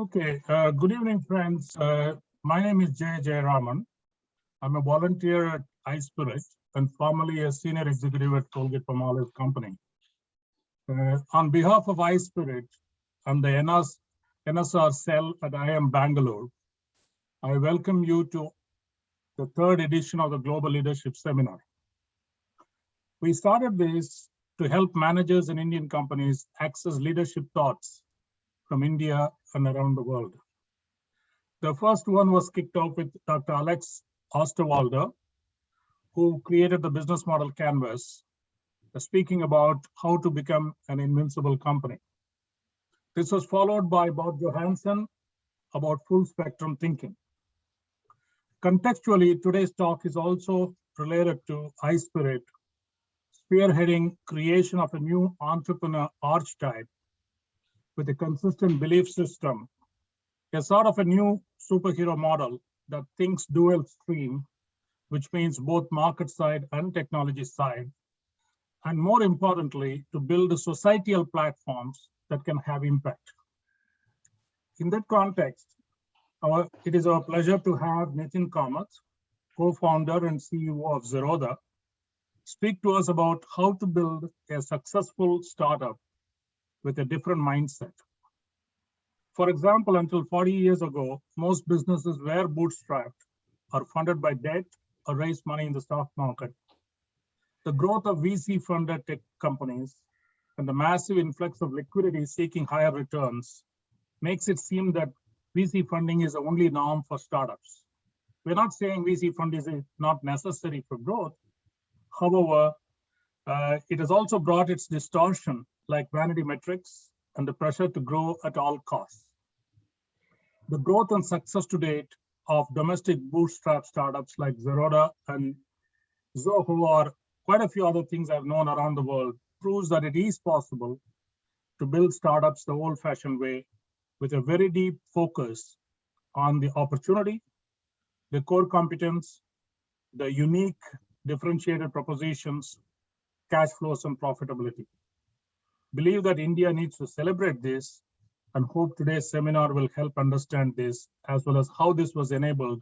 Okay, good evening, friends. My name is Jay Raman. I'm a volunteer at iSpirit and formerly a senior executive at Colgate-Palmolive Company. On behalf of iSpirit and the NSR cell at IIM Bangalore, I welcome you to the third edition of the Global Leadership Seminar. We started this to help managers in Indian companies access leadership thoughts from India and around the world. The first one was kicked off with Dr. Alex Osterwalder, who created the business model canvas, speaking about how to become an invincible company. This was followed by Bob Johansson about full spectrum thinking. Contextually, today's talk is also related to iSpirit, spearheading creation of a new entrepreneur archetype with a consistent belief system, a sort of a new superhero model that thinks dual stream, which means both market side and technology side, and more importantly, to build societal platforms that can have impact. In that context, it is our pleasure to have Nitin Kamath, co-founder and CEO of Zerodha, speak to us about how to build a successful startup with a different mindset. For example, until 40 years ago, most businesses were bootstrapped or funded by debt or raised money in the stock market. The growth of VC-funded tech companies and the massive influx of liquidity seeking higher returns makes it seem that VC funding is the only norm for startups. We're not saying VC funding is not necessary for growth. However, it has also brought its distortion like vanity metrics and the pressure to grow at all costs. The growth and success to date of domestic bootstrap startups like Zerodha and Zoho, or quite a few other things I've known around the world, proves that it is possible to build startups the old-fashioned way with a very deep focus on the opportunity, the core competence, the unique differentiated propositions, cash flows, and profitability. Believe that India needs to celebrate this and hope today's seminar will help understand this, as well as how this was enabled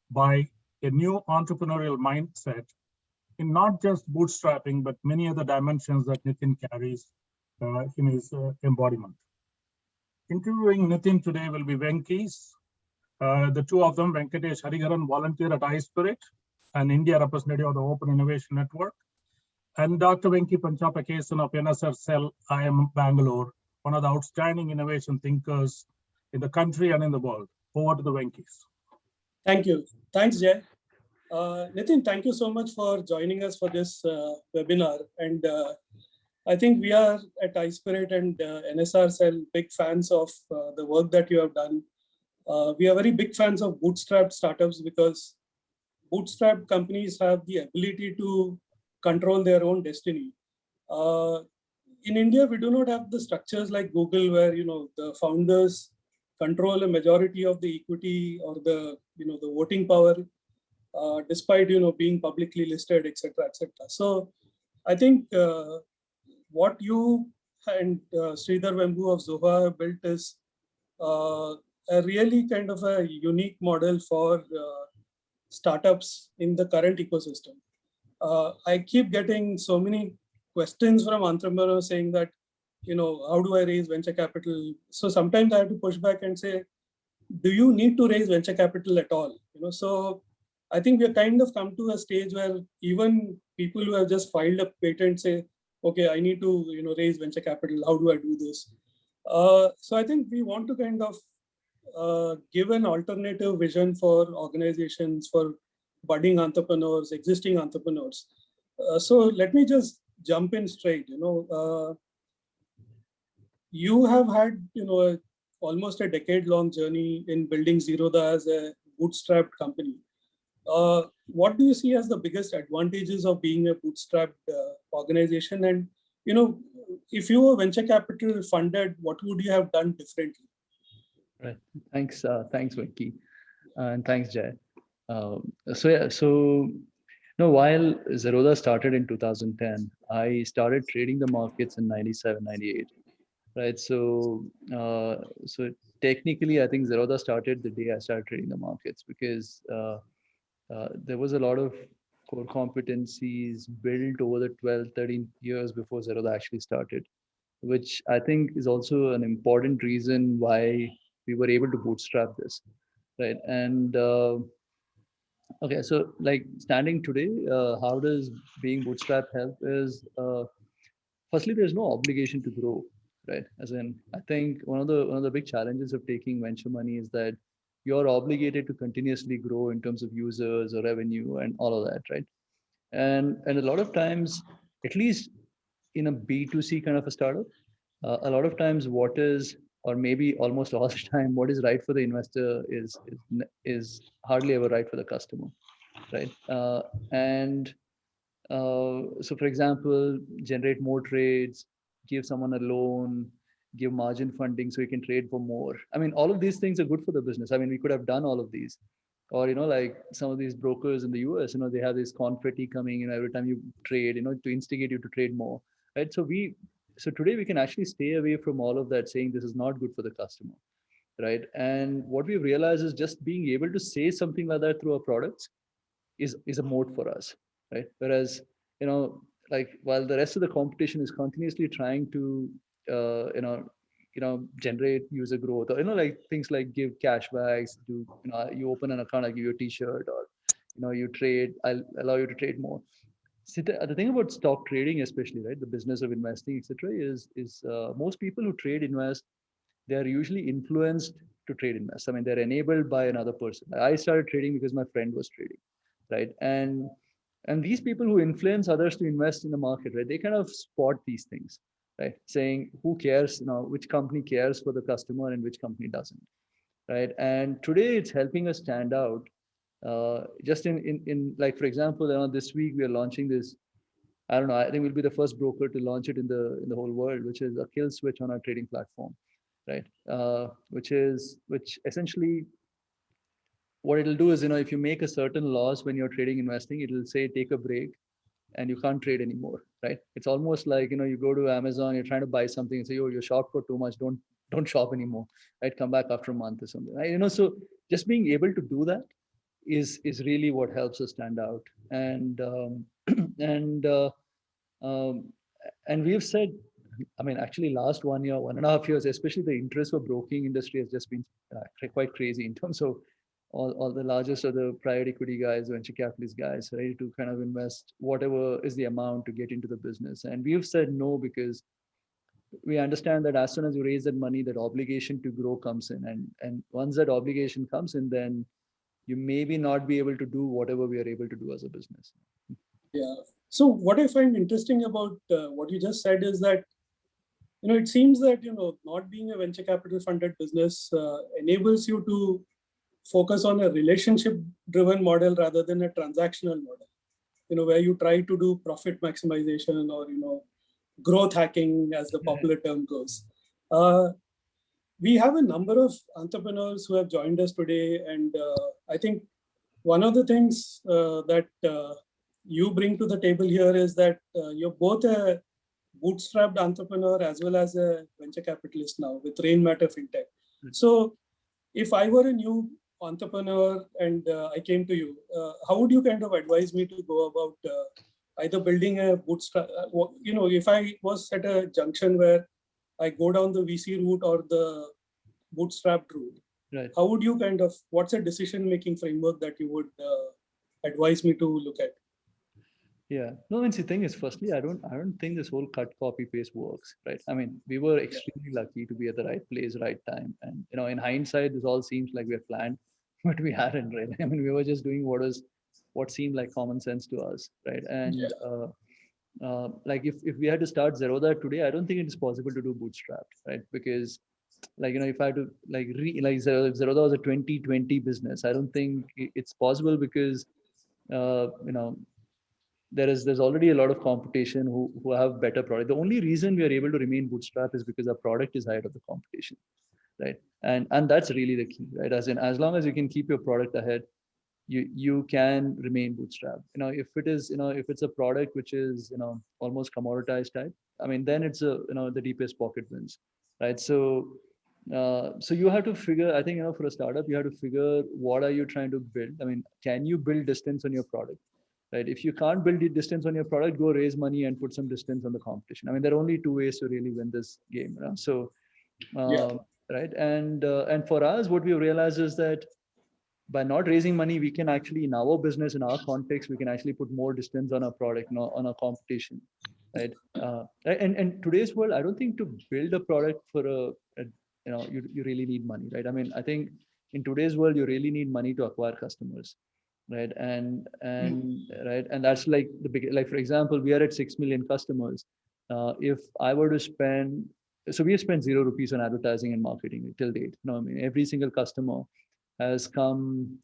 by a new entrepreneurial mindset in not just bootstrapping, but many other dimensions that Nitin carries in his embodiment. Interviewing Nitin today will be Venkis. The two of them, Venkatesh Hariharan, volunteer at iSpirit and India representative of the Open Innovation Network, and Dr. Venki Panchapakesan of NSR Cell, IIM Bangalore, one of the outstanding innovation thinkers in the country and in the world. Over to the Venkis. Thank you. Thanks, Jay. Nitin, thank you so much for joining us for this webinar. And I think we are at iSpirit and NSR Cell big fans of the work that you have done. We are very big fans of bootstrap startups because bootstrap companies have the ability to control their own destiny. In India, we do not have the structures like Google, where the founders control a majority of the equity or the the voting power, despite being publicly listed, etc., etc. So, I think what you and Sridhar Vembu of Zoho have built is a really kind of a unique model for startups in the current ecosystem. I keep getting so many questions from entrepreneurs saying that, how do I raise venture capital? So sometimes I have to push back and say, do you need to raise venture capital at all? So I think we're kind of come to a stage where even people who have just filed a patent say, okay, I need to, raise venture capital. How do I do this? So I think we want to kind of give an alternative vision for organizations, for budding entrepreneurs, existing entrepreneurs. So let me just jump in straight. You have had almost a decade-long journey in building Zerodha as a bootstrapped company. What do you see as the biggest advantages of being a bootstrapped organization? And if you were venture capital funded, what would you have done differently? Right. Thanks, Venki, and thanks, Jay. So while Zerodha started in 2010, I started trading the markets in 97, 98. right? So technically, I think Zerodha started the day I started trading the markets, because there was a lot of core competencies built over the 12, 13 years before Zerodha actually started, which I think is also an important reason why we were able to bootstrap this, right? And okay, so like standing today, how does being bootstrap help? Is firstly, there's no obligation to grow, right? As in, I think one of the big challenges of taking venture money is that you're obligated to continuously grow in terms of users or revenue and all of that, right? And a lot of times, at least in a B2C kind of a startup, a lot of times what is, or maybe almost all the time, what is right for the investor is hardly ever right for the customer, right? And so for example, generate more trades, give someone a loan, give margin funding so you can trade for more. I mean, all of these things are good for the business. I mean, we could have done all of these. Or, like some of these brokers in the US, they have this confetti coming, every time you trade, to instigate you to trade more, right? So today we can actually stay away from all of that, saying this is not good for the customer, right? And what we realize is just being able to say something like that through our products is a moat for us, right? Whereas, you know, like while the rest of the competition is continuously trying to, generate user growth, or like things like give cashbacks, do you open an account, I give you a T-shirt, or you trade, I'll allow you to trade more. See, the thing about stock trading, especially, right, the business of investing, etc., is most people who trade invest, they are usually influenced to trade invest. I mean, they're enabled by another person. I started trading because my friend was trading, right? And these people who influence others to invest in the market, right, they kind of spot these things, right? Saying who cares, which company cares for the customer and which company doesn't, right? And today it's helping us stand out. Just in like, for example, this week we are launching this. I don't know. I think we'll be the first broker to launch it in the whole world, which is a kill switch on our trading platform, right? Which essentially what it'll do is, if you make a certain loss when you're trading investing, it'll say take a break and you can't trade anymore, right? It's almost like, you go to Amazon, you're trying to buy something and say, oh, you're short for too much, don't shop anymore, right? Come back after a month or something, right? So just being able to do that is really what helps us stand out. And um, and we've said, I mean, actually last 1 year, 1.5 years, especially the interest for broking industry has just been quite crazy in terms of all the largest of the private equity guys, venture capitalist guys, ready to kind of invest whatever is the amount to get into the business. And we've said no, because we understand that as soon as you raise that money, that obligation to grow comes in. And once that obligation comes in, then you maybe not be able to do whatever we are able to do as a business. Yeah. So what I find interesting about what you just said is that, it seems that, not being a venture capital funded business enables you to focus on a relationship driven model rather than a transactional model, where you try to do profit maximization or, growth hacking, as the popular term goes. We have a number of entrepreneurs who have joined us today. And I think one of the things that you bring to the table here is that you're both a bootstrapped entrepreneur as well as a venture capitalist now with Rainmatter FinTech. So if I were a new entrepreneur and I came to you, how would you kind of advise me to go about either building a bootstrap? If I was at a junction where I go down the VC route or the bootstrapped route, Right. how would you what's a decision-making framework that you would advise me to look at? Yeah. No, and the thing is, firstly, I don't think this whole cut copy paste works, right? I mean, we were extremely lucky to be at the right place, right time. And in hindsight, this all seems like we had planned, but we hadn't, really. I mean, we were just doing what seemed like common sense to us, right? And like if we had to start Zerodha today, I don't think it is possible to do bootstrapped, right? Because like if I had to like Zerodha was a 2020 business, I don't think it's possible, because uh, you know there's already a lot of competition who have better product. The only reason we are able to remain bootstrap is because our product is ahead of the competition, right? And that's really the key, right? As long as you can keep your product ahead, you can remain bootstrap. If it's a product which is almost commoditized type, I mean, then it's the deepest pocket wins. right? So you have to figure, I think, for a startup, you have to figure what are you trying to build. I mean, can you build distance on your product, right? If you can't build the distance on your product, go raise money and put some distance on the competition. I mean, there are only two ways to really win this game, So, Yeah. right. And for us, what we realized is that by not raising money, we can actually, in our business, in our context, we can actually put more distance on our product, on our competition, right? And today's world, I don't think to build a product for you really need money, right? I mean, I think in today's world, you really need money to acquire customers, right? And that's like the big, like for example, we are at 6 million customers. If I were to spend, so we have spent 0 rupees on advertising and marketing till date. No, I mean, every single customer has come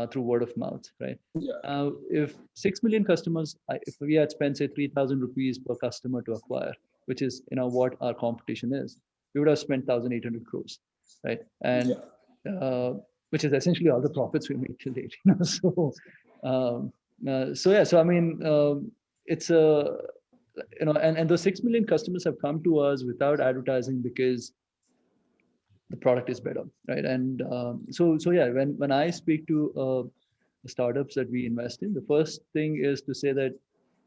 through word of mouth, right? Yeah. If 6 million customers, if we had spent say 3,000 rupees per customer to acquire, which is what our competition is, we would have spent 1,800 crores, right? And which is essentially all the profits we make till date. So I mean, it's a and those 6 million customers have come to us without advertising because the product is better, right? And so yeah, when I speak to the startups that we invest in, the first thing is to say that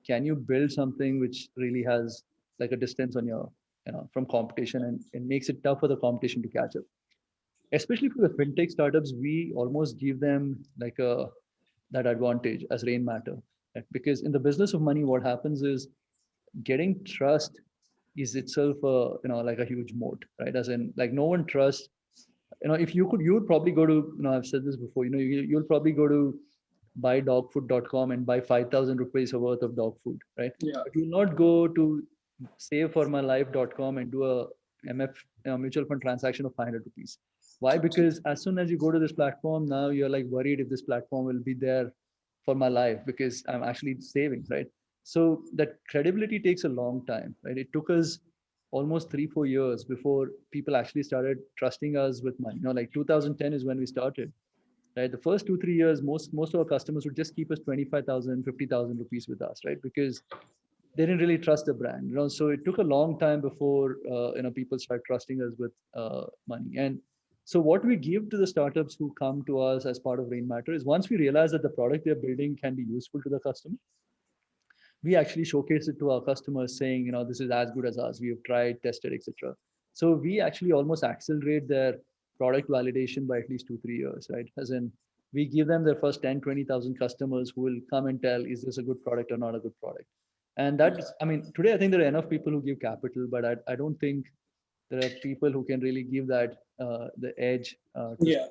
can you build something which really has like a distance on your from competition, and makes it tough for the competition to catch up. Especially for the fintech startups, we almost give them like that advantage as Rainmatter, right? Because in the business of money, what happens is getting trust is itself like a huge moat, right? As in, like, no one trusts, if you would probably go to, I've said this before, you'll probably go to buydogfood.com and buy 5,000 rupees worth of dog food, right? Yeah. But you'll not go to saveformylife.com and do a mutual fund transaction of 500 rupees. Why? Because as soon as you go to this platform, now you're like worried if this platform will be there for my life because I'm actually saving, right? So that credibility takes a long time, right? It took us almost 3-4 years before people actually started trusting us with money. Like 2010 is when we started, right? The first 2-3 years, most of our customers would just keep us 25,000, 50,000 rupees with us, right? Because they didn't really trust the brand, so it took a long time before people start trusting us with money. And so what we give to the startups who come to us as part of Rainmatter is, once we realize that the product they're building can be useful to the customer, we actually showcase it to our customers saying, this is as good as us, we have tried, tested, etc. So we actually almost accelerate their product validation by at least 2-3 years, right? As in, we give them their first 10 20,000 customers who will come and tell, is this a good product or not a good product? And that's, I mean, today I think there are enough people who give capital, but I don't think there are people who can really give that the edge Yeah.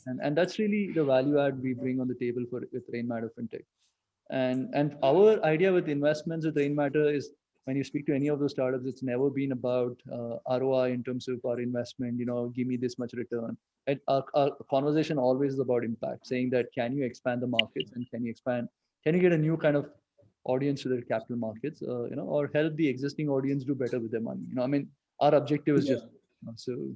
and that's really the value add we bring on the table with Rainmatter FinTech. And our idea with investments with Rainmatter is, when you speak to any of those startups, it's never been about ROI in terms of our investment, give me this much return. And our conversation always is about impact, saying that can you expand the markets, and can you get a new kind of audience to the capital markets, or help the existing audience do better with their money. I mean, our objective is just so.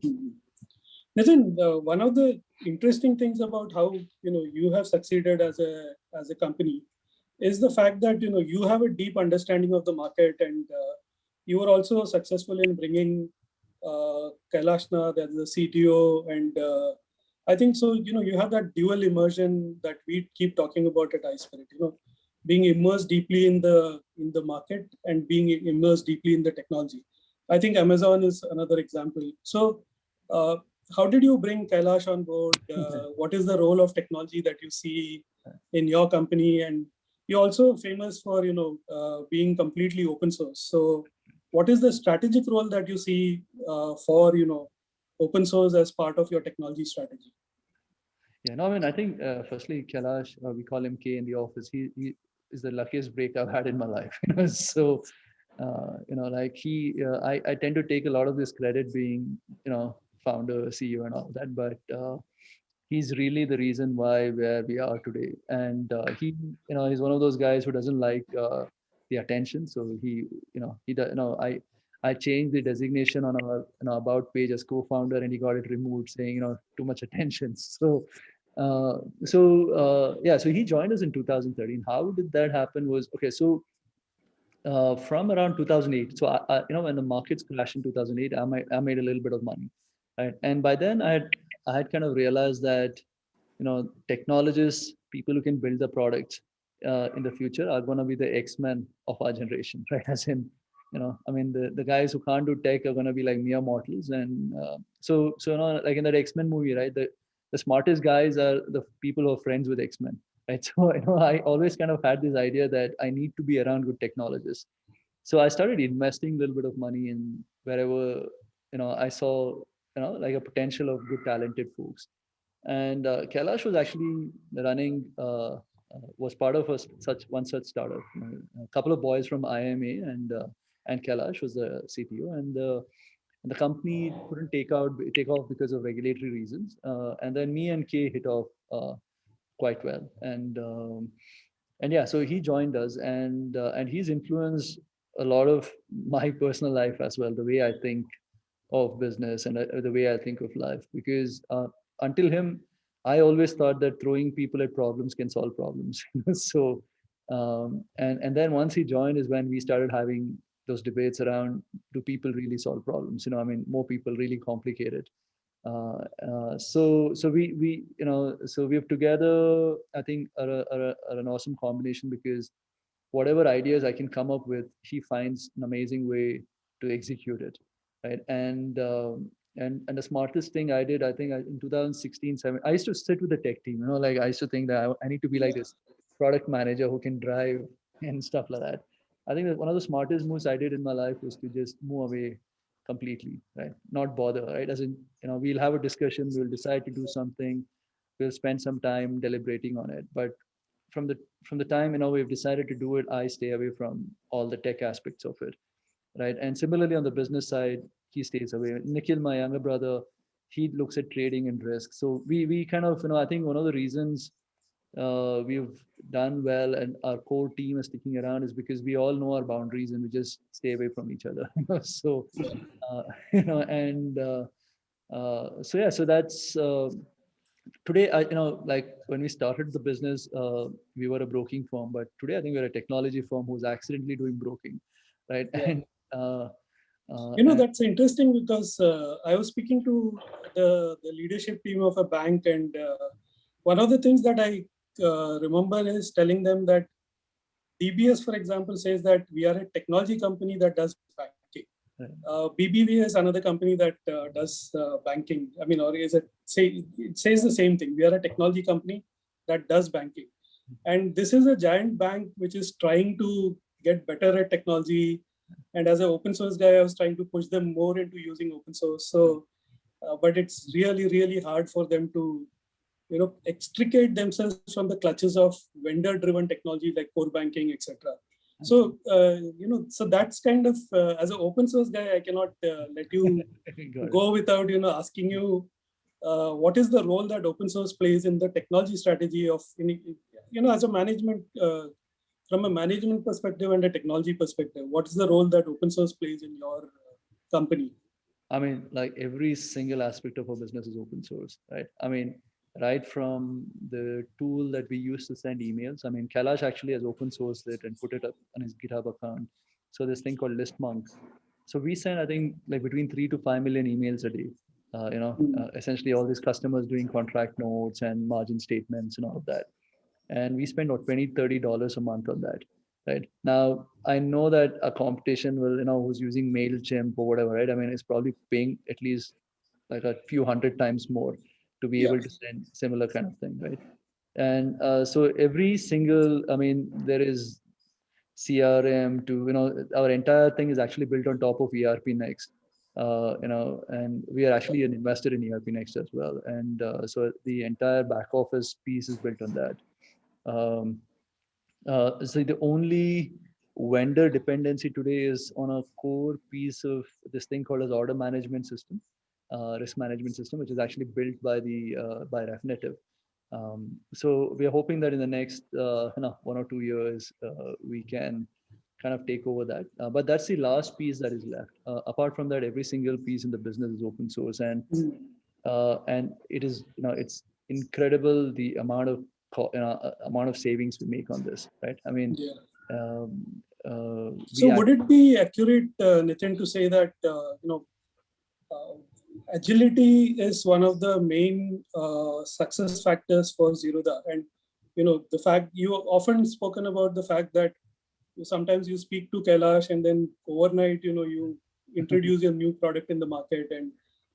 Nitin, one of the interesting things about how you have succeeded as a company is the fact that you have a deep understanding of the market, and you were also successful in bringing Kailash Nath as the CTO, and I think so. You have that dual immersion that we keep talking about at iSpirit. Being immersed deeply in the market and being immersed deeply in the technology. I think Amazon is another example. So, how did you bring Kailash on board? What is the role of technology that you see in your company? And you're also famous for being completely open source. So, what is the strategic role that you see for open source as part of your technology strategy? Yeah, no, I mean, I think firstly, Kailash, we call him K in the office. He is the luckiest break I've had in my life. So, like I tend to take a lot of this credit being, founder, CEO, and all that, but he's really the reason why where we are today. And he's one of those guys who doesn't like the attention. So I changed the designation on our about page as co-founder, and he got it removed, saying too much attention. So so he joined us in 2013. How did that happen? Was okay. So From around 2008. So when the markets crashed in 2008, I made a little bit of money, right? And by then I had kind of realized that technologists, people who can build the products in the future are going to be the X-Men of our generation, right? As in, I mean, the guys who can't do tech are going to be like mere mortals. And so like in that X-Men movie, right? The smartest guys are the people who are friends with X-Men, right? So, I always kind of had this idea that I need to be around good technologists. So I started investing a little bit of money in wherever, I saw, like a potential of good, talented folks. And Kailash was actually running, was part of such startup. A couple of boys from IMA and Kailash was the CTO, and the company couldn't take off because of regulatory reasons. And then me and Kay hit off quite well, and yeah, so he joined us, and he's influenced a lot of my personal life as well, the way I think of business and the way I think of life. Because until him, I always thought that throwing people at problems can solve problems. So, and then once he joined is when we started having those debates around, do people really solve problems? I mean, more people really complicate it. So we have together, I think, are an awesome combination, because whatever ideas I can come up with, he finds an amazing way to execute it, right? And the smartest thing I did, I think, in 2016, 17, I used to sit with the tech team. Like I used to think that I need to be like this product manager who can drive and stuff like that. I think that one of the smartest moves I did in my life was to just move away completely, right? Not bother, right? As in, we'll have a discussion, we'll decide to do something, we'll spend some time deliberating on it, but from the time we've decided to do it, I stay away from all the tech aspects of it, right? And similarly on the business side, he stays away. Nikhil, my younger brother, he looks at trading and risk. So we kind of, I think one of the reasons we've done well and our core team is sticking around is because we all know our boundaries and we just stay away from each other. So uh, and so yeah, so that's today. Like when we started the business, we were a broking firm, but today I think we're a technology firm who's accidentally doing broking, right? Yeah. And That's interesting because I was speaking to the leadership team of a bank, and one of the things that I remember is telling them that DBS, for example, says that we are a technology company that does banking. BBV is another company that does banking. I mean, or is it says the same thing? We are a technology company that does banking, and this is a giant bank which is trying to get better at technology. And as an open source guy, I was trying to push them more into using open source. So, but it's really, really hard for them to, extricate themselves from the clutches of vendor-driven technology like core banking, etc. So, so that's kind of, as an open source guy, I cannot let you go without, asking you, what is the role that open source plays in the technology strategy of, as a management, from a management perspective and a technology perspective, what is the role that open source plays in your company? I mean, like every single aspect of our business is open source, right? I mean, right from the tool that we use to send emails. I mean, Kailash actually has open sourced it and put it up on his GitHub account. So this thing called ListMonk. So we send, I think, like between 3 to 5 million emails a day. Essentially all these customers doing contract notes and margin statements and all of that. And we spend about $20-30 a month on that. Right now, I know that a competition will, who's using MailChimp or whatever, right? I mean, it's probably paying at least like a few hundred times more to be able to send similar kind of thing, right? And so every single, I mean, there is CRM to, our entire thing is actually built on top of ERP Next. And we are actually an investor in ERP Next as well. And so the entire back office piece is built on that. So the only vendor dependency today is on a core piece of this thing called as order management system, risk management system, which is actually built by by Refinitiv. So we are hoping that in the next 1 or 2 years we can kind of take over that. But that's the last piece that is left. Apart from that, every single piece in the business is open source, and it is it's incredible the amount of savings we make on this, right? I mean, So would it be accurate, Nitin, to say that agility is one of the main success factors for Zerodha? And the fact you often spoken about the fact that sometimes you speak to Kailash and then overnight, you introduce your new product in the market, and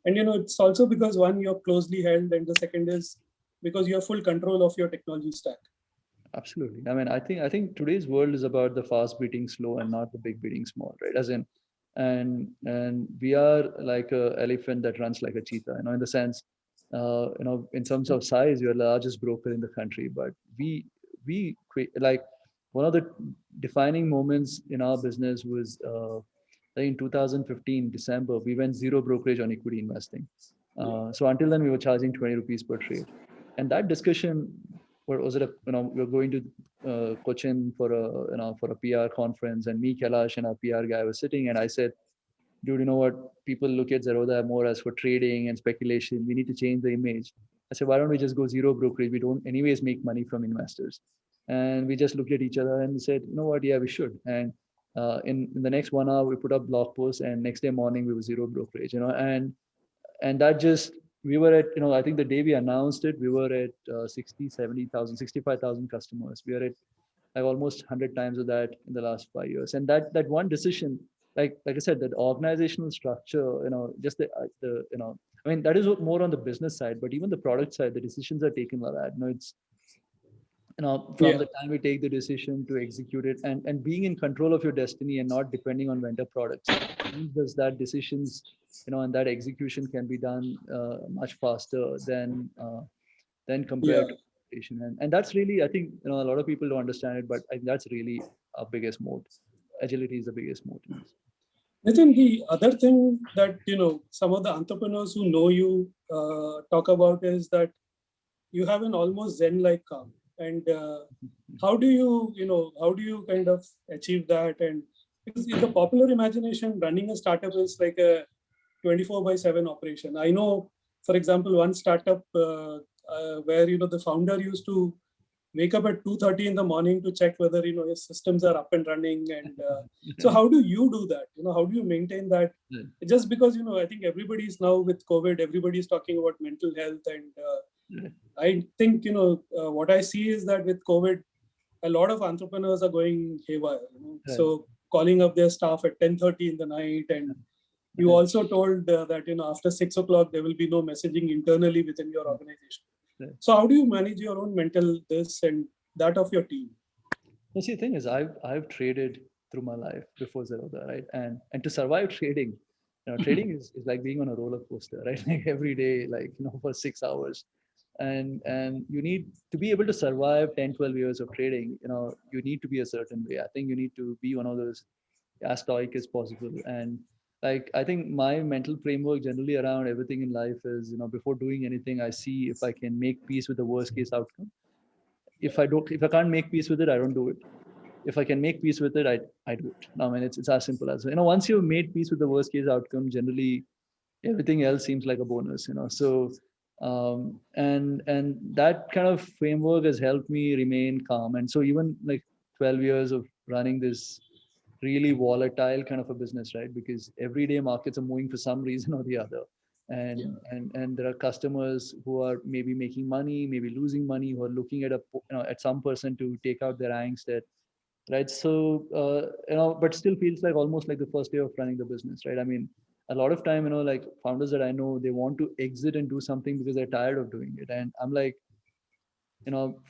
it's also because one, you're closely held, and the second is because you have full control of your technology stack. Absolutely. I mean, I think today's world is about the fast beating slow and not the big beating small, right? As in, and we are like a elephant that runs like a cheetah, in the sense, in terms of size, we are the largest broker in the country, but like one of the defining moments in our business was like in 2015 December, we went zero brokerage on equity investing. So until then, we were charging 20 rupees per trade, and that discussion, or was it we were going to Cochin for a PR conference, and me, Kailash, and our PR guy was sitting, and I said, dude, you know what? People look at Zerodha more as for trading and speculation. We need to change the image. I said, why don't we just go zero brokerage? We don't anyways make money from investors. And we just looked at each other and said, you know what? Yeah, we should. And in the next 1 hour, we put up blog posts, and next day morning we were zero brokerage, and that just, we were at, I think the day we announced it, we were at 60, 70,000, 65,000 customers. We are at like almost 100 times of that in the last 5 years. And that one decision, like I said, that organizational structure, just I mean, that is more on the business side, but even the product side, the decisions are taken like that. It's, from the time we take the decision to execute it, and being in control of your destiny and not depending on vendor products, means that decisions, and that execution can be done much faster than compared to competition. And that's really, I think, a lot of people don't understand it, but I think that's really our biggest moat. Agility is the biggest moat. Nitin, the other thing that some of the entrepreneurs who know you talk about is that you have an almost Zen-like calm. And how do you kind of achieve that? And because in the popular imagination, running a startup is like a 24/7 operation. I know, for example, one startup where the founder used to wake up at 2:30 in the morning to check whether his systems are up and running. And so how do you do that? How do you maintain that? Just because I think everybody's now with COVID, everybody's talking about mental health, and I think what I see is that with COVID, a lot of entrepreneurs are going haywire. So calling up their staff at 10:30 in the night, and you also told that after 6 o'clock there will be no messaging internally within your organization. So how do you manage your own mental this and that of your team? Well, see, the thing is, I've traded through my life before Zerodha, right? And to survive trading, trading is like being on a roller coaster, right? Like every day, like for 6 hours, and you need to be able to survive 10, 12 years of trading. You need to be a certain way. I think you need to be one of those as stoic as possible. And like, I think my mental framework generally around everything in life is, before doing anything, I see if I can make peace with the worst case outcome. If I can't make peace with it, I don't do it. If I can make peace with it, I do it. I mean, it's as simple as, once you've made peace with the worst case outcome, generally everything else seems like a bonus, so and that kind of framework has helped me remain calm. And so even like 12 years of running this really volatile kind of a business, right? Because every day markets are moving for some reason or the other, and there are customers who are maybe making money, maybe losing money, who are looking at at some person to take out their angst at, right? So but still feels like almost like the first day of running the business, right? I mean, a lot of time, like founders that I know, they want to exit and do something because they're tired of doing it. And I'm like,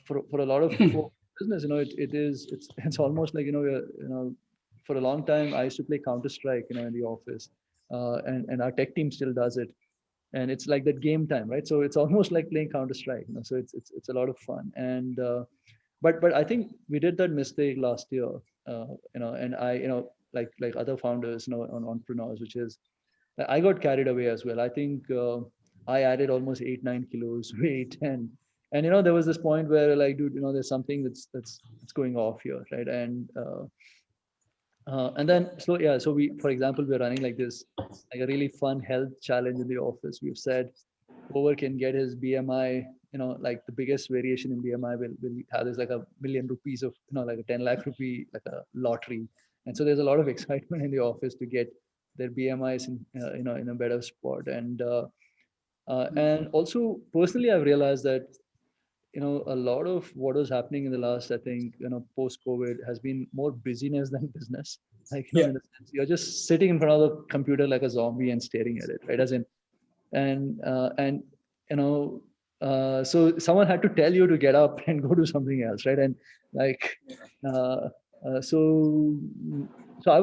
for a lot of business, it's almost like, for a long time, I used to play Counter-Strike, in the office, and our tech team still does it. And it's like that game time, right? So it's almost like playing Counter-Strike, so it's a lot of fun. And but I think we did that mistake last year, and I, like other founders, on entrepreneurs, which is, I got carried away as well. I think I added almost 8-9 kilos weight, and there was this point where, like, dude, there's something that's going off here, right? And then so we, for example, we're running like this, like a really fun health challenge in the office. We've said whoever can get his BMI, like the biggest variation in BMI will have this like 1 million rupees of, like a 10 lakh rupee, like a lottery. And so there's a lot of excitement in the office to get their BMIs in, in a better spot. And also personally, I've realized that, a lot of what was happening in the last, I think, post COVID has been more busyness than business. Like, Yeah. in a sense, you're just sitting in front of the computer like a zombie and staring at it, right? As in, and you know, so someone had to tell you to get up and go do something else, right? And like, uh, uh, so, so I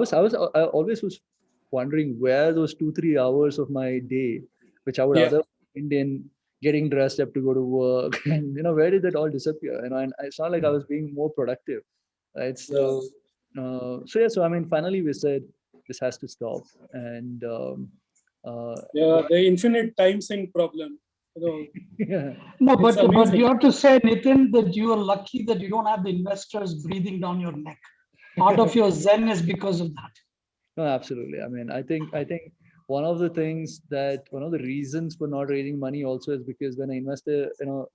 always was wondering where those 2-3 hours of my day, which I would Yeah. other spend in getting dressed up to go to work, and where did that all disappear? And it's not like I was being more productive, right? Yeah. So yeah, so I mean, finally we said this has to stop, and Yeah. The infinite time sink problem. yeah, No, It's but you amazing. have to say, Nitin, that you are lucky that you don't have the investors breathing down your neck. Part of your zen is because of that. no, absolutely. I mean, I think one of the reasons for not raising money also is because when I investor,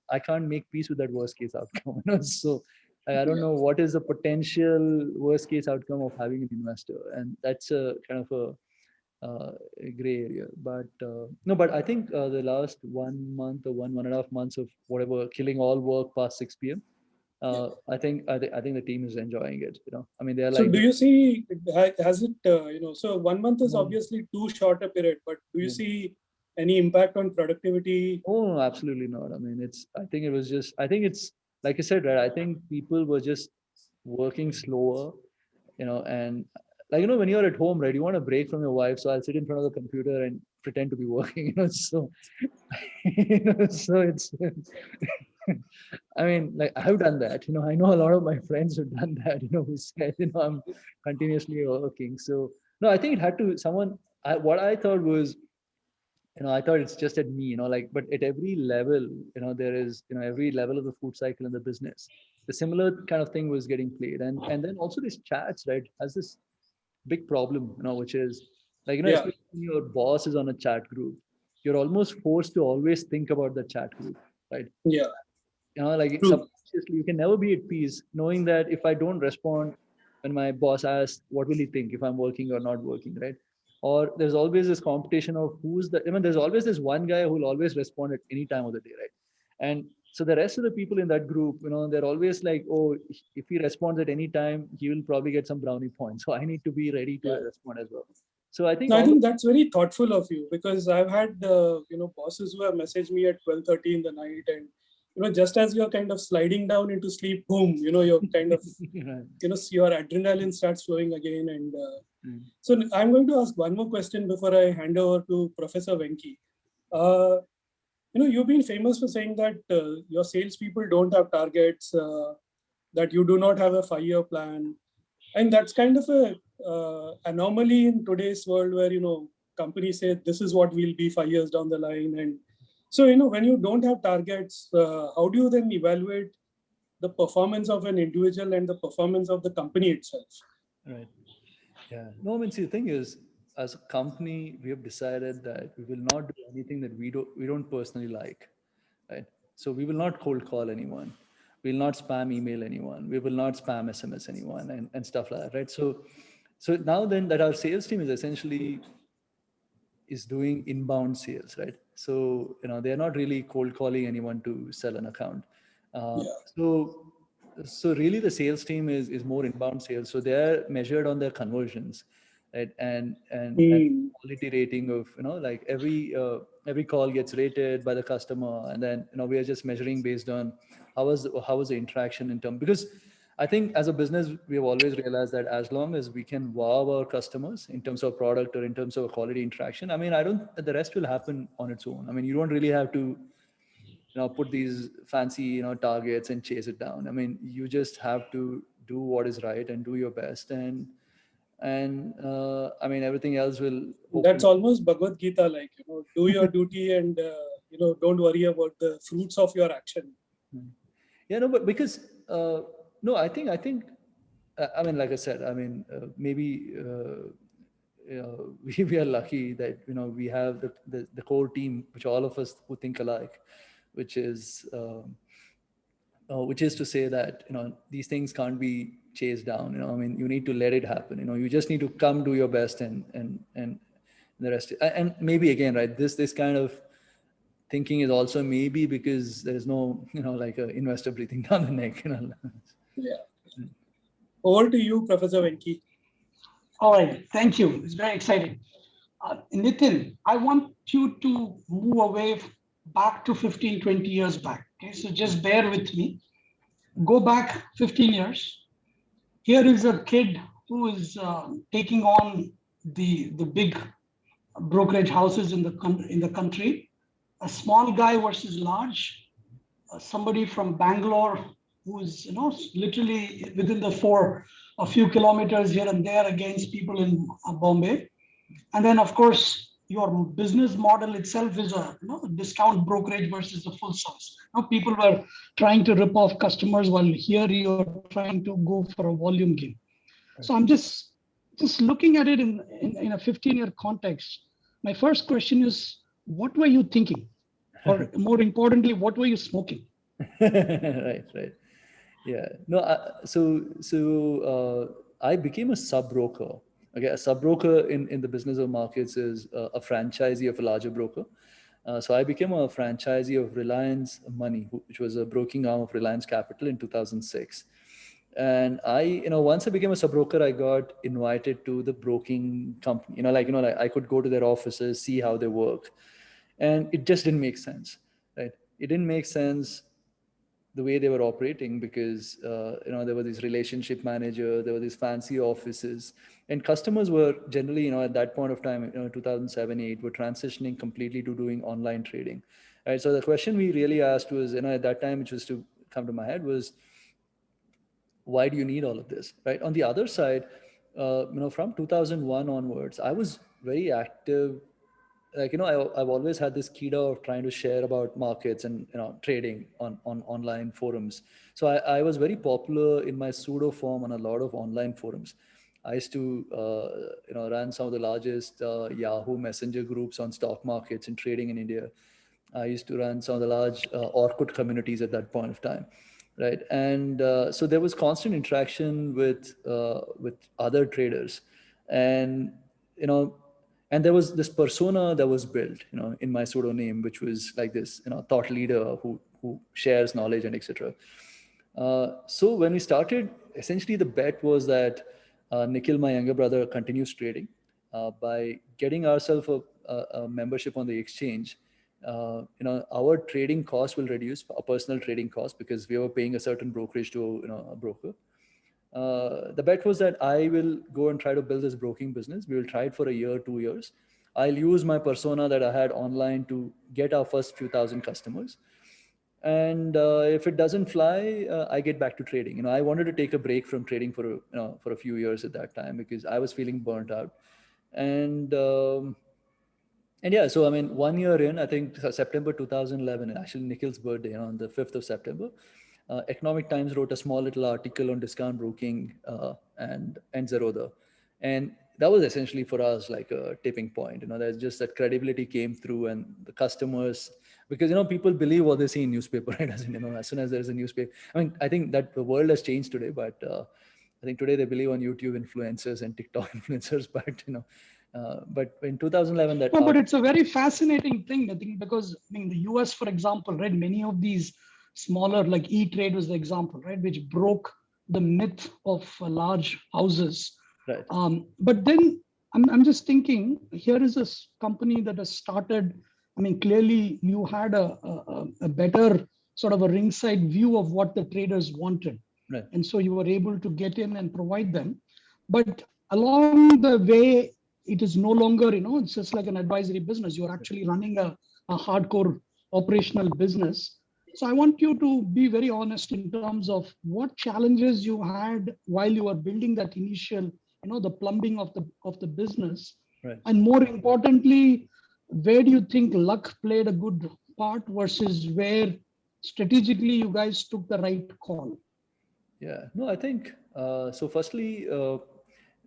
I can't make peace with that worst case outcome. So I don't know what is the potential worst case outcome of having an investor, and that's a kind of a gray area. But no, but I think the last 1 month or 1.5 months of whatever killing all work past 6 p.m. I think the team is enjoying it. I mean, they're So like do you see, has it, so 1 month is Mm. obviously too short a period, but do you Yeah. see any impact on productivity? Oh, no, absolutely not. I mean, I think it's like I said, right? I think people were just working slower, and like, when you're at home, right, you want a break from your wife. So I'll sit in front of the computer and pretend to be working, so, so it's I mean, like I've done that, I know a lot of my friends have done that, who said, I'm continuously working. So no, I think it had to someone, what I thought was, I thought it's just at me, like, but at every level, there is, every level of the food cycle in the business, the similar kind of thing was getting played. And then also these chats, right, has this big problem, which is like, Yeah. especially when your boss is on a chat group, you're almost forced to always think about the chat group, right? Yeah. Like True. subconsciously, you can never be at peace knowing that if I don't respond when my boss asks, what will he think if I'm working or not working, right? Or there's always this competition of there's always this one guy who will always respond at any time of the day, right? And so the rest of the people in that group, they're always like, oh, if he responds at any time, he will probably get some brownie points. So I need to be ready to Yeah. respond as well. So I think No, I all think that's very thoughtful of you, because I've had bosses who have messaged me at 12:30 in the night, and just as you're kind of sliding down into sleep, boom, you're kind of your adrenaline starts flowing again. And so I'm going to ask one more question before I hand over to Professor Venki. You've been famous for saying that your salespeople don't have targets, that you do not have a 5-year plan, and that's kind of a anomaly in today's world, where companies say this is what we'll be 5 years down the line. And so when you don't have targets, how do you then evaluate the performance of an individual and the performance of the company itself? Right. Yeah. No, I mean, see, the thing is, as a company, we have decided that we will not do anything that we don't personally like, right? So we will not cold call anyone. We'll not spam email anyone. We will not spam SMS anyone, and stuff like that, right? So now then that our sales team is essentially is doing inbound sales, right? So they're not really cold calling anyone to sell an account. Yeah. So really the sales team is more inbound sales. So they're measured on their conversions, right? And quality rating of like every call gets rated by the customer, and then we are just measuring based on how was the interaction in term, because I think as a business, we have always realized that as long as we can wow our customers in terms of product or in terms of quality interaction, I mean, I don't, the rest will happen on its own. I mean, you don't really have to, put these fancy, targets and chase it down. I mean, you just have to do what is right and do your best. And I mean, everything else will That's hopefully. almost Bhagavad Gita, like, do your duty, and, don't worry about the fruits of your action. Yeah, no, but because, no, I think, I mean, like I said, I mean, maybe, we are lucky that we have the core team, which all of us who think alike, which is which is to say that, these things can't be chased down. I mean, you need to let it happen. You just need to come do your best, and the rest. And maybe again, right, this kind of thinking is also maybe because there is no, like an investor breathing down the neck. Yeah. Over to you, Professor Venki. All right, thank you. It's very exciting. Nitin, I want you to move away back to 15, 20 years back. Okay, so just bear with me. Go back 15 years. Here is a kid who is taking on the big brokerage houses in the country. A small guy versus large. Somebody from Bangalore who is literally within a few kilometers here and there against people in Bombay. And then of course your business model itself is a discount brokerage versus a full service. People were trying to rip off customers, while here you're trying to go for a volume game. So I'm just looking at it in a 15-year context. My first question is, what were you thinking? Or more importantly, what were you smoking? Right. Yeah. No. I became a sub broker. Okay, a sub broker in the business of markets is a franchisee of a larger broker. So I became a franchisee of Reliance Money, which was a broking arm of Reliance Capital in 2006. And once I became a sub broker, I got invited to the broking company. Like I could go to their offices, see how they work, and it just didn't make sense, right? It didn't make sense the way they were operating, because there were these relationship manager, there were these fancy offices, and customers were generally, at that point of time, 2007, 8, were transitioning completely to doing online trading, right? So the question we really asked was, at that time, which was to come to my head, was, why do you need all of this, right? On the other side, from 2001 onwards, I was very active. Like, I've always had this key of trying to share about markets and trading on online forums. So I was very popular in my pseudo form on a lot of online forums. I used to run some of the largest Yahoo Messenger groups on stock markets and trading in India. I used to run some of the large Orkut communities at that point of time, right? And so there was constant interaction with other traders, and and there was this persona that was built, in my pseudonym, which was like this, thought leader who shares knowledge and etc. So when we started, essentially the bet was that Nikhil, my younger brother, continues trading by getting ourselves a membership on the exchange. Our trading cost will reduce, our personal trading cost, because we were paying a certain brokerage to a broker. The bet was that I will go and try to build this broking business. We will try it for a year, 2 years. I'll use my persona that I had online to get our first few thousand customers. And if it doesn't fly, I get back to trading. I wanted to take a break from trading for a few years at that time, because I was feeling burnt out. And yeah, so I mean, 1 year in, I think September 2011, actually Nikhil's birthday, on the 5th of September, Economic Times wrote a small little article on discount broking and Zerodha. And that was essentially for us like a tipping point. There's just that credibility came through, and the customers, because people believe what they see in newspaper, right? As soon as there's a newspaper, I mean, I think that the world has changed today, but I think today they believe on YouTube influencers and TikTok influencers, but in 2011, that. No, but it's a very fascinating thing, I think, because in the US, for example, right, many of these smaller, like E-Trade was the example, right, which broke the myth of large houses. Right. But then I'm just thinking, here is a company that has started. I mean, clearly you had a better sort of a ringside view of what the traders wanted. Right. And so you were able to get in and provide them. But along the way, it is no longer, it's just like an advisory business. You're actually running a hardcore operational business. So I want you to be very honest in terms of what challenges you had while you were building that initial, the plumbing of the business. Right. And more importantly, where do you think luck played a good part versus where strategically you guys took the right call? Yeah, no, I think, so firstly,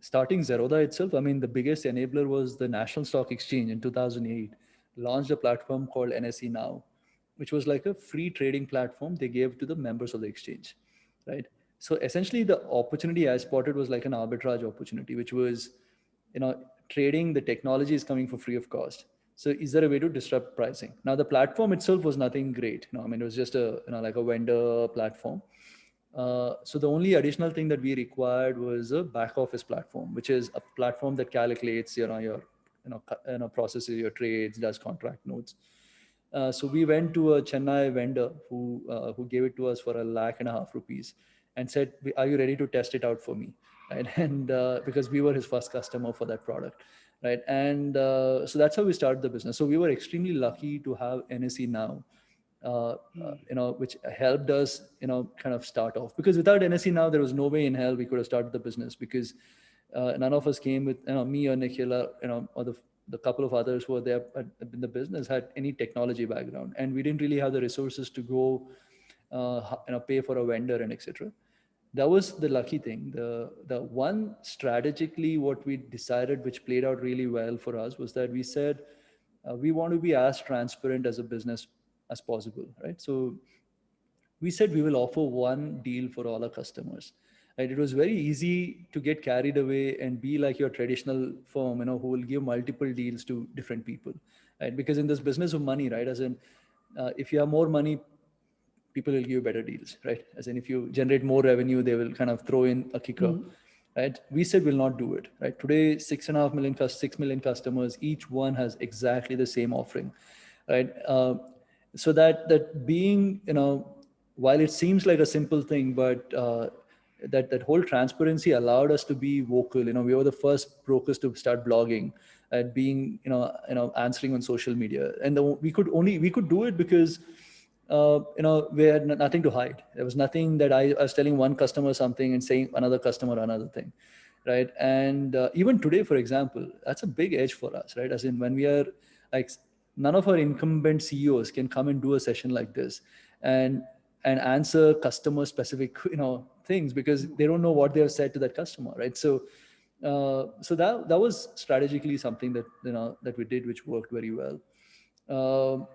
starting Zerodha itself, I mean, the biggest enabler was the National Stock Exchange in 2008, launched a platform called NSE Now. which was like a free trading platform they gave to the members of the exchange, right? So essentially the opportunity I spotted was like an arbitrage opportunity, which was, trading, the technology is coming for free of cost. So is there a way to disrupt pricing? Now the platform itself was nothing great. I mean, it was just a, like a vendor platform. So the only additional thing that we required was a back office platform, which is a platform that calculates, processes your trades, does contract notes. So we went to a Chennai vendor who gave it to us for ₹1.5 lakh and said, "Are you ready to test it out for me?" Right, and because we were his first customer for that product, right, and so that's how we started the business. So we were extremely lucky to have NSE Now, which helped us, kind of start off, because without NSE Now, there was no way in hell we could have started the business, because none of us came with, me or Nikhil, or the couple of others who were there in the business had any technology background, and we didn't really have the resources to go, pay for a vendor and etc. That was the lucky thing. The one strategically what we decided, which played out really well for us, was that we said we want to be as transparent as a business as possible, right? So we said we will offer one deal for all our customers. Right? It was very easy to get carried away and be like your traditional firm, who will give multiple deals to different people, right? Because in this business of money, right, as in, if you have more money, people will give you better deals, right? As in, if you generate more revenue, they will kind of throw in a kicker, right? We said we'll not do it, right? Today, 6.5 million, 6 million customers, each one has exactly the same offering, right? So that being, while it seems like a simple thing, but that whole transparency allowed us to be vocal. We were the first brokers to start blogging and being, answering on social media, and we could do it because we had nothing to hide. There was nothing that I was telling one customer something and saying another customer another thing, right? And even today, for example, that's a big edge for us, right? As in, when we are like, none of our incumbent CEOs can come and do a session like this and answer customer specific, things, because they don't know what they have said to that customer, right? So that was strategically something that, that we did, which worked very well. No,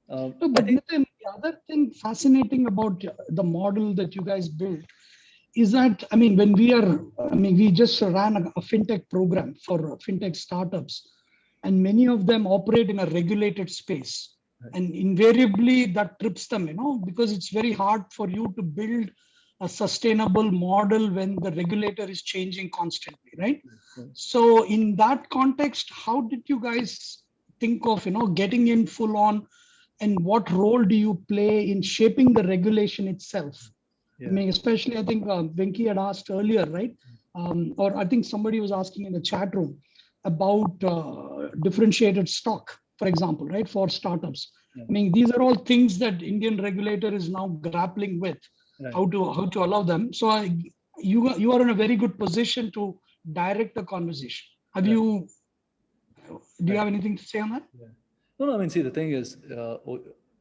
but Nitin, the other thing fascinating about the model that you guys built is that, we just ran a fintech program for fintech startups, and many of them operate in a regulated space. Right. And invariably that trips them, because it's very hard for you to build a sustainable model when the regulator is changing constantly, right? Right. So in that context, how did you guys think of, getting in full on, and what role do you play in shaping the regulation itself? Yeah. Especially, I think Venki had asked earlier, right? Or I think somebody was asking in the chat room about differentiated stock, for example, right, for startups. Yeah. These are all things that Indian regulator is now grappling with, right, how to allow them. So you are in a very good position to direct the conversation. Do you have anything to say on that? Yeah. No, see, the thing is,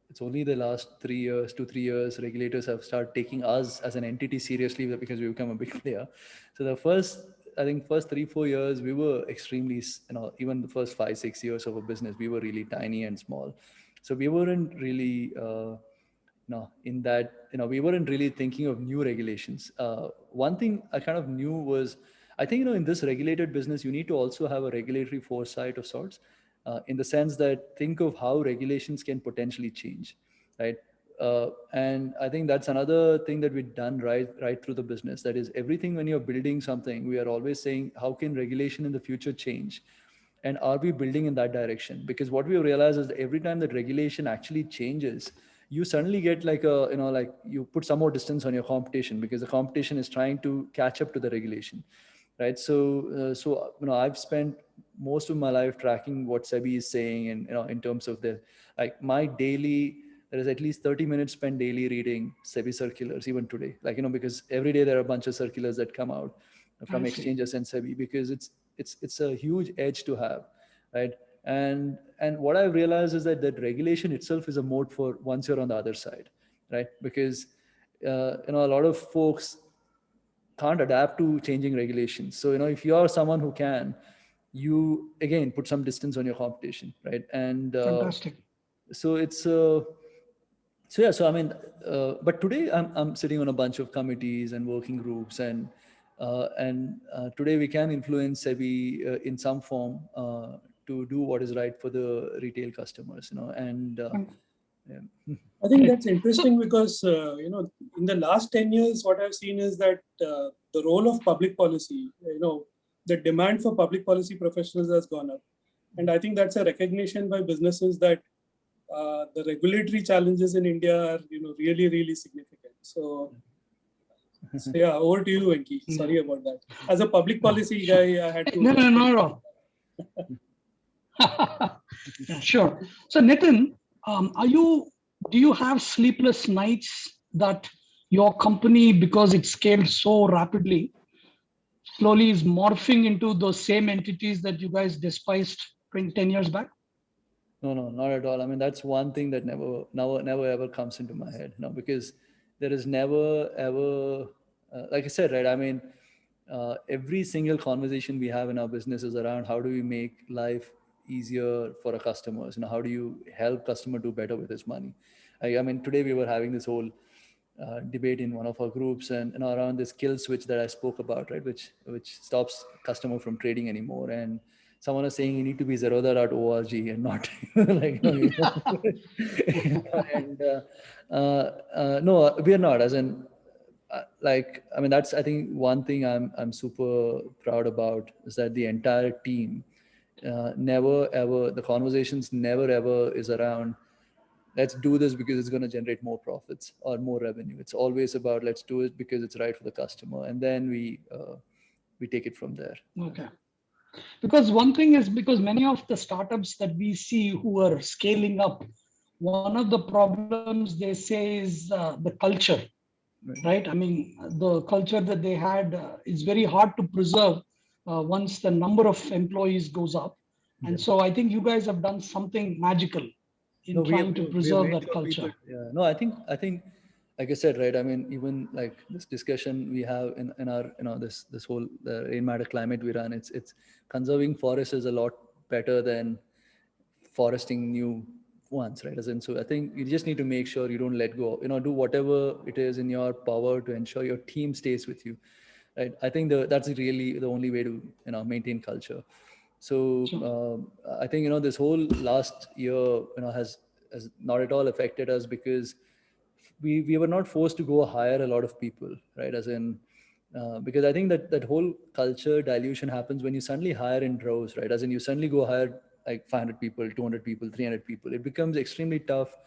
it's only the last 3 years, 2-3 years, regulators have started taking us as an entity seriously because we become a big player. So the first 3-4 years, we were extremely, even the first 5-6 years of a business, we were really tiny and small. So we weren't really, we weren't really thinking of new regulations. One thing I kind of knew was, I think, in this regulated business, you need to also have a regulatory foresight of sorts. In the sense that, think of how regulations can potentially change, right? And I think that's another thing that we've done right through the business. That is, everything, when you're building something, we are always saying, how can regulation in the future change? And are we building in that direction? Because what we realize is that every time that regulation actually changes, you suddenly get like you put some more distance on your competition, because the competition is trying to catch up to the regulation. Right. So I've spent most of my life tracking what SEBI is saying, and, in terms of my daily, there is at least 30 minutes spent daily reading SEBI circulars, even today, because every day there are a bunch of circulars that come out from exchanges and SEBI, because it's a huge edge to have. Right. And what I've realized is that regulation itself is a moat for once you're on the other side. Right. Because, a lot of folks can't adapt to changing regulations. So, if you are someone who can, you again put some distance on your competition, right? And fantastic. So it's so yeah, so I mean, but today I'm sitting on a bunch of committees and working groups, and today we can influence SEBI in some form to do what is right for the retail customers, and yeah. I think Great. that's interesting because in the last 10 years, what I've seen is that the role of public policy, the demand for public policy professionals has gone up, and I think that's a recognition by businesses that the regulatory challenges in India are really really significant. So yeah, over to you, Venki. Sorry about that. As a public policy guy, I had to. No, no, no, no. Yeah, sure. So Nitin, do you have sleepless nights that your company, because it scaled so rapidly, slowly is morphing into those same entities that you guys despised 10 years back? No, not at all. I mean, that's one thing that never ever comes into my head, because there is never ever, like I said, right? I mean, every single conversation we have in our business is around how do we make life easier for our customers? How do you help customer do better with his money? I mean, today we were having this whole debate in one of our groups, and around this kill switch that I spoke about, right? Which stops customer from trading anymore. And someone is saying you need to be zerodha.org and not like and no, we are not, as in like, I mean, that's, I think, one thing I'm super proud about is that the entire team never ever, the conversations never ever is around let's do this because it's going to generate more profits or more revenue. It's always about let's do it because it's right for the customer, and then we take it from there. Okay. Because one thing is, because many of the startups that we see who are scaling up, one of the problems they say is the culture, right? I mean, the culture that they had is very hard to preserve once the number of employees goes up. And so I think you guys have done something magical in trying to preserve that culture. Yeah, no, I think, like I said, right? I mean, even like this discussion we have in our, this whole rain matter climate we run, it's conserving forests is a lot better than foresting new ones, right? As in, so I think you just need to make sure you don't let go, do whatever it is in your power to ensure your team stays with you, right? I think that's really the only way to, maintain culture. So I think, this whole last year, has not at all affected us because we were not forced to go hire a lot of people, right? As in, because I think that whole culture dilution happens when you suddenly hire in droves, right? As in, you suddenly go hire like 500 people, 200 people, 300 people. It becomes extremely tough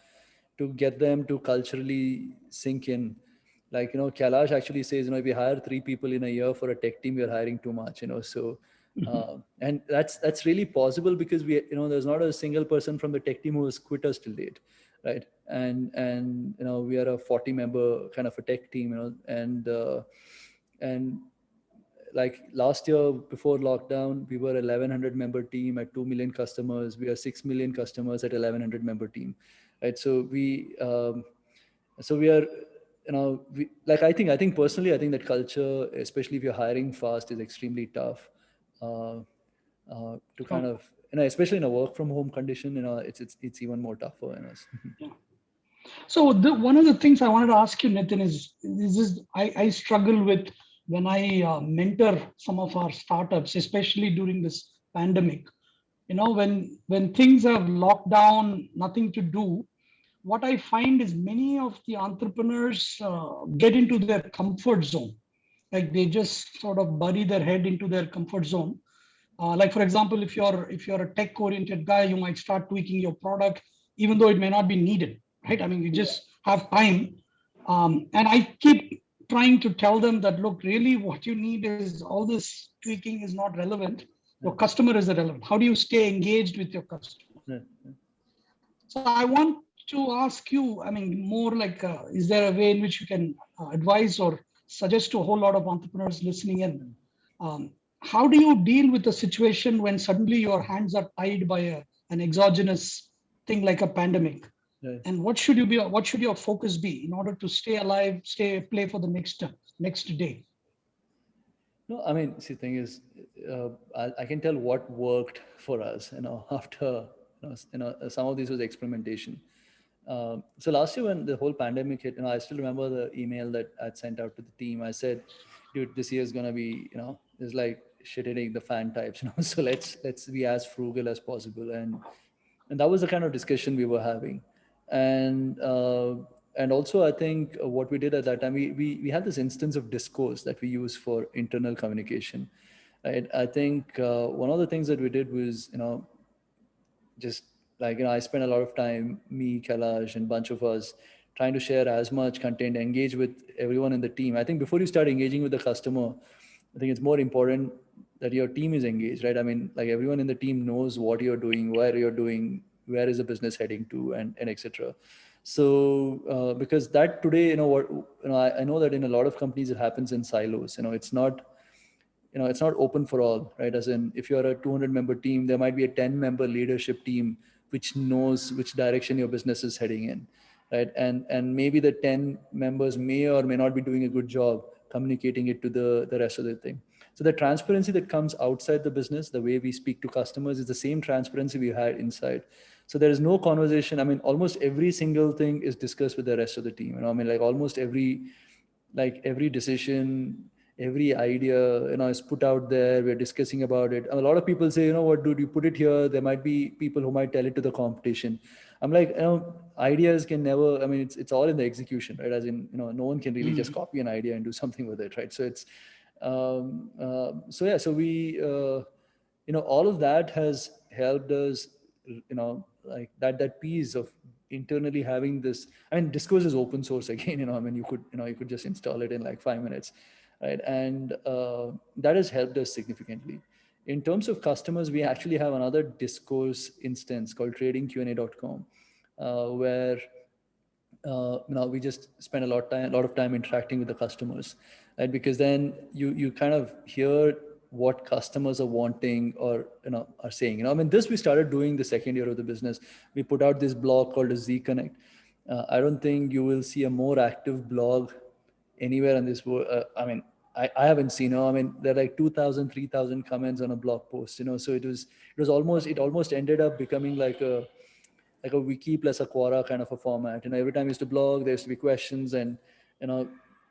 to get them to culturally sink in. Like, Kailash actually says, if you hire 3 people in a year for a tech team, you're hiring too much, so and that's really possible because we, there's not a single person from the tech team who has quit us till date, right? And we are a 40-member kind of a tech team, and like last year before lockdown, we were 1100 member team at 2 million customers. We are 6 million customers at 1100 member team, right? So we are, I think personally, I think that culture, especially if you're hiring fast, is extremely tough to kind of, especially in a work from home condition, it's even more tougher. Yeah. So one of the things I wanted to ask you, Nitin, is I struggle with when I mentor some of our startups, especially during this pandemic. When things have locked down, nothing to do, what I find is many of the entrepreneurs get into their comfort zone. Like they just sort of bury their head into their comfort zone. Like for example, if you're a tech-oriented guy, you might start tweaking your product, even though it may not be needed, right? I mean, you just have time. And I keep trying to tell them that, look, really what you need is all this tweaking is not relevant. Your customer is irrelevant. How do you stay engaged with your customer? So I want to ask you, I mean, more like, is there a way in which you can advise or suggest to a whole lot of entrepreneurs listening in? How do you deal with a situation when suddenly your hands are tied by an exogenous thing like a pandemic? Right. And what should your focus be in order to stay alive, play for the next day? No, I mean, see, the thing is, I can tell what worked for us, after some of this was experimentation. So last year when the whole pandemic hit, I still remember the email that I'd sent out to the team. I said, dude, this year is going to be, it's like shit hitting the fan types, so let's be as frugal as possible. And that was the kind of discussion we were having. And also I think what we did at that time, we had this instance of Discourse that we use for internal communication. Right? I think one of the things that we did was, just like, I spent a lot of time, me, Kailash, and a bunch of us, trying to share as much content, engage with everyone in the team. I think before you start engaging with the customer, I think it's more important that your team is engaged, right? I mean, like everyone in the team knows what you're doing, where you're doing, where is the business heading to, and etc. So because that today, I know that in a lot of companies it happens in silos. It's not open for all, right? As in, if you're a 200 member team, there might be a 10 member leadership team which knows which direction your business is heading in, right? And maybe the 10 members may or may not be doing a good job communicating it to the rest of the thing. So the transparency that comes outside the business, the way we speak to customers, is the same transparency we had inside. So there is no conversation. I mean, almost every single thing is discussed with the rest of the team. I mean, like almost every decision, every idea, is put out there. We're discussing about it. A lot of people say, what, dude, you put it here. There might be people who might tell it to the competition. I'm like, ideas can never, I mean, it's all in the execution, right? As in, no one can really just copy an idea and do something with it, right? So it's, so we, all of that has helped us, like that piece of internally having this. I mean, Discourse is open source again, I mean, you could just install it in like 5 minutes, right? And that has helped us significantly. In terms of customers, we actually have another Discourse instance called tradingqa.com, where we just spend a lot of time interacting with the customers, right? Because then you kind of hear what customers are wanting or are saying. I mean, this we started doing the second year of the business. We put out this blog called a Z Connect. I don't think you will see a more active blog anywhere in this world. I mean, I haven't seen. I mean, there are like 2,000, 3,000 comments on a blog post. So it almost ended up becoming like a wiki plus a Quora kind of a format. Every time I used to blog, there used to be questions, and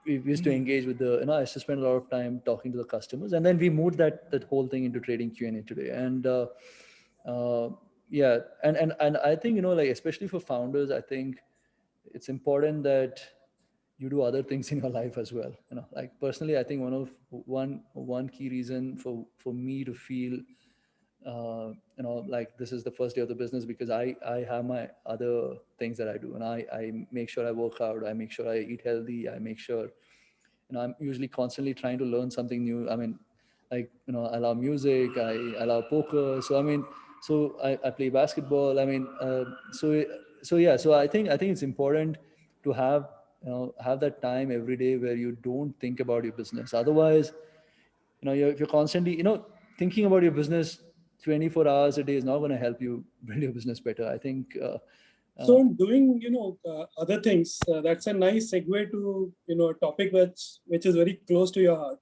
we used to engage with the. I used to spend a lot of time talking to the customers, and then we moved that whole thing into Trading Q&A today. And yeah, and I think like especially for founders, I think it's important that you do other things in your life as well. Like personally, I think one key reason for me to feel like this is the first day of the business, because I have my other things that I do, and I make sure I work out, I make sure I eat healthy, I make sure, I'm usually constantly trying to learn something new. I mean, like, I love music, I love poker. So, I mean, so I play basketball. I mean, so yeah, so I think it's important to have that time every day where you don't think about your business. Otherwise, if you're constantly, thinking about your business 24 hours a day is not going to help you build your business better. I think. So doing, other things, that's a nice segue to, a topic which is very close to your heart,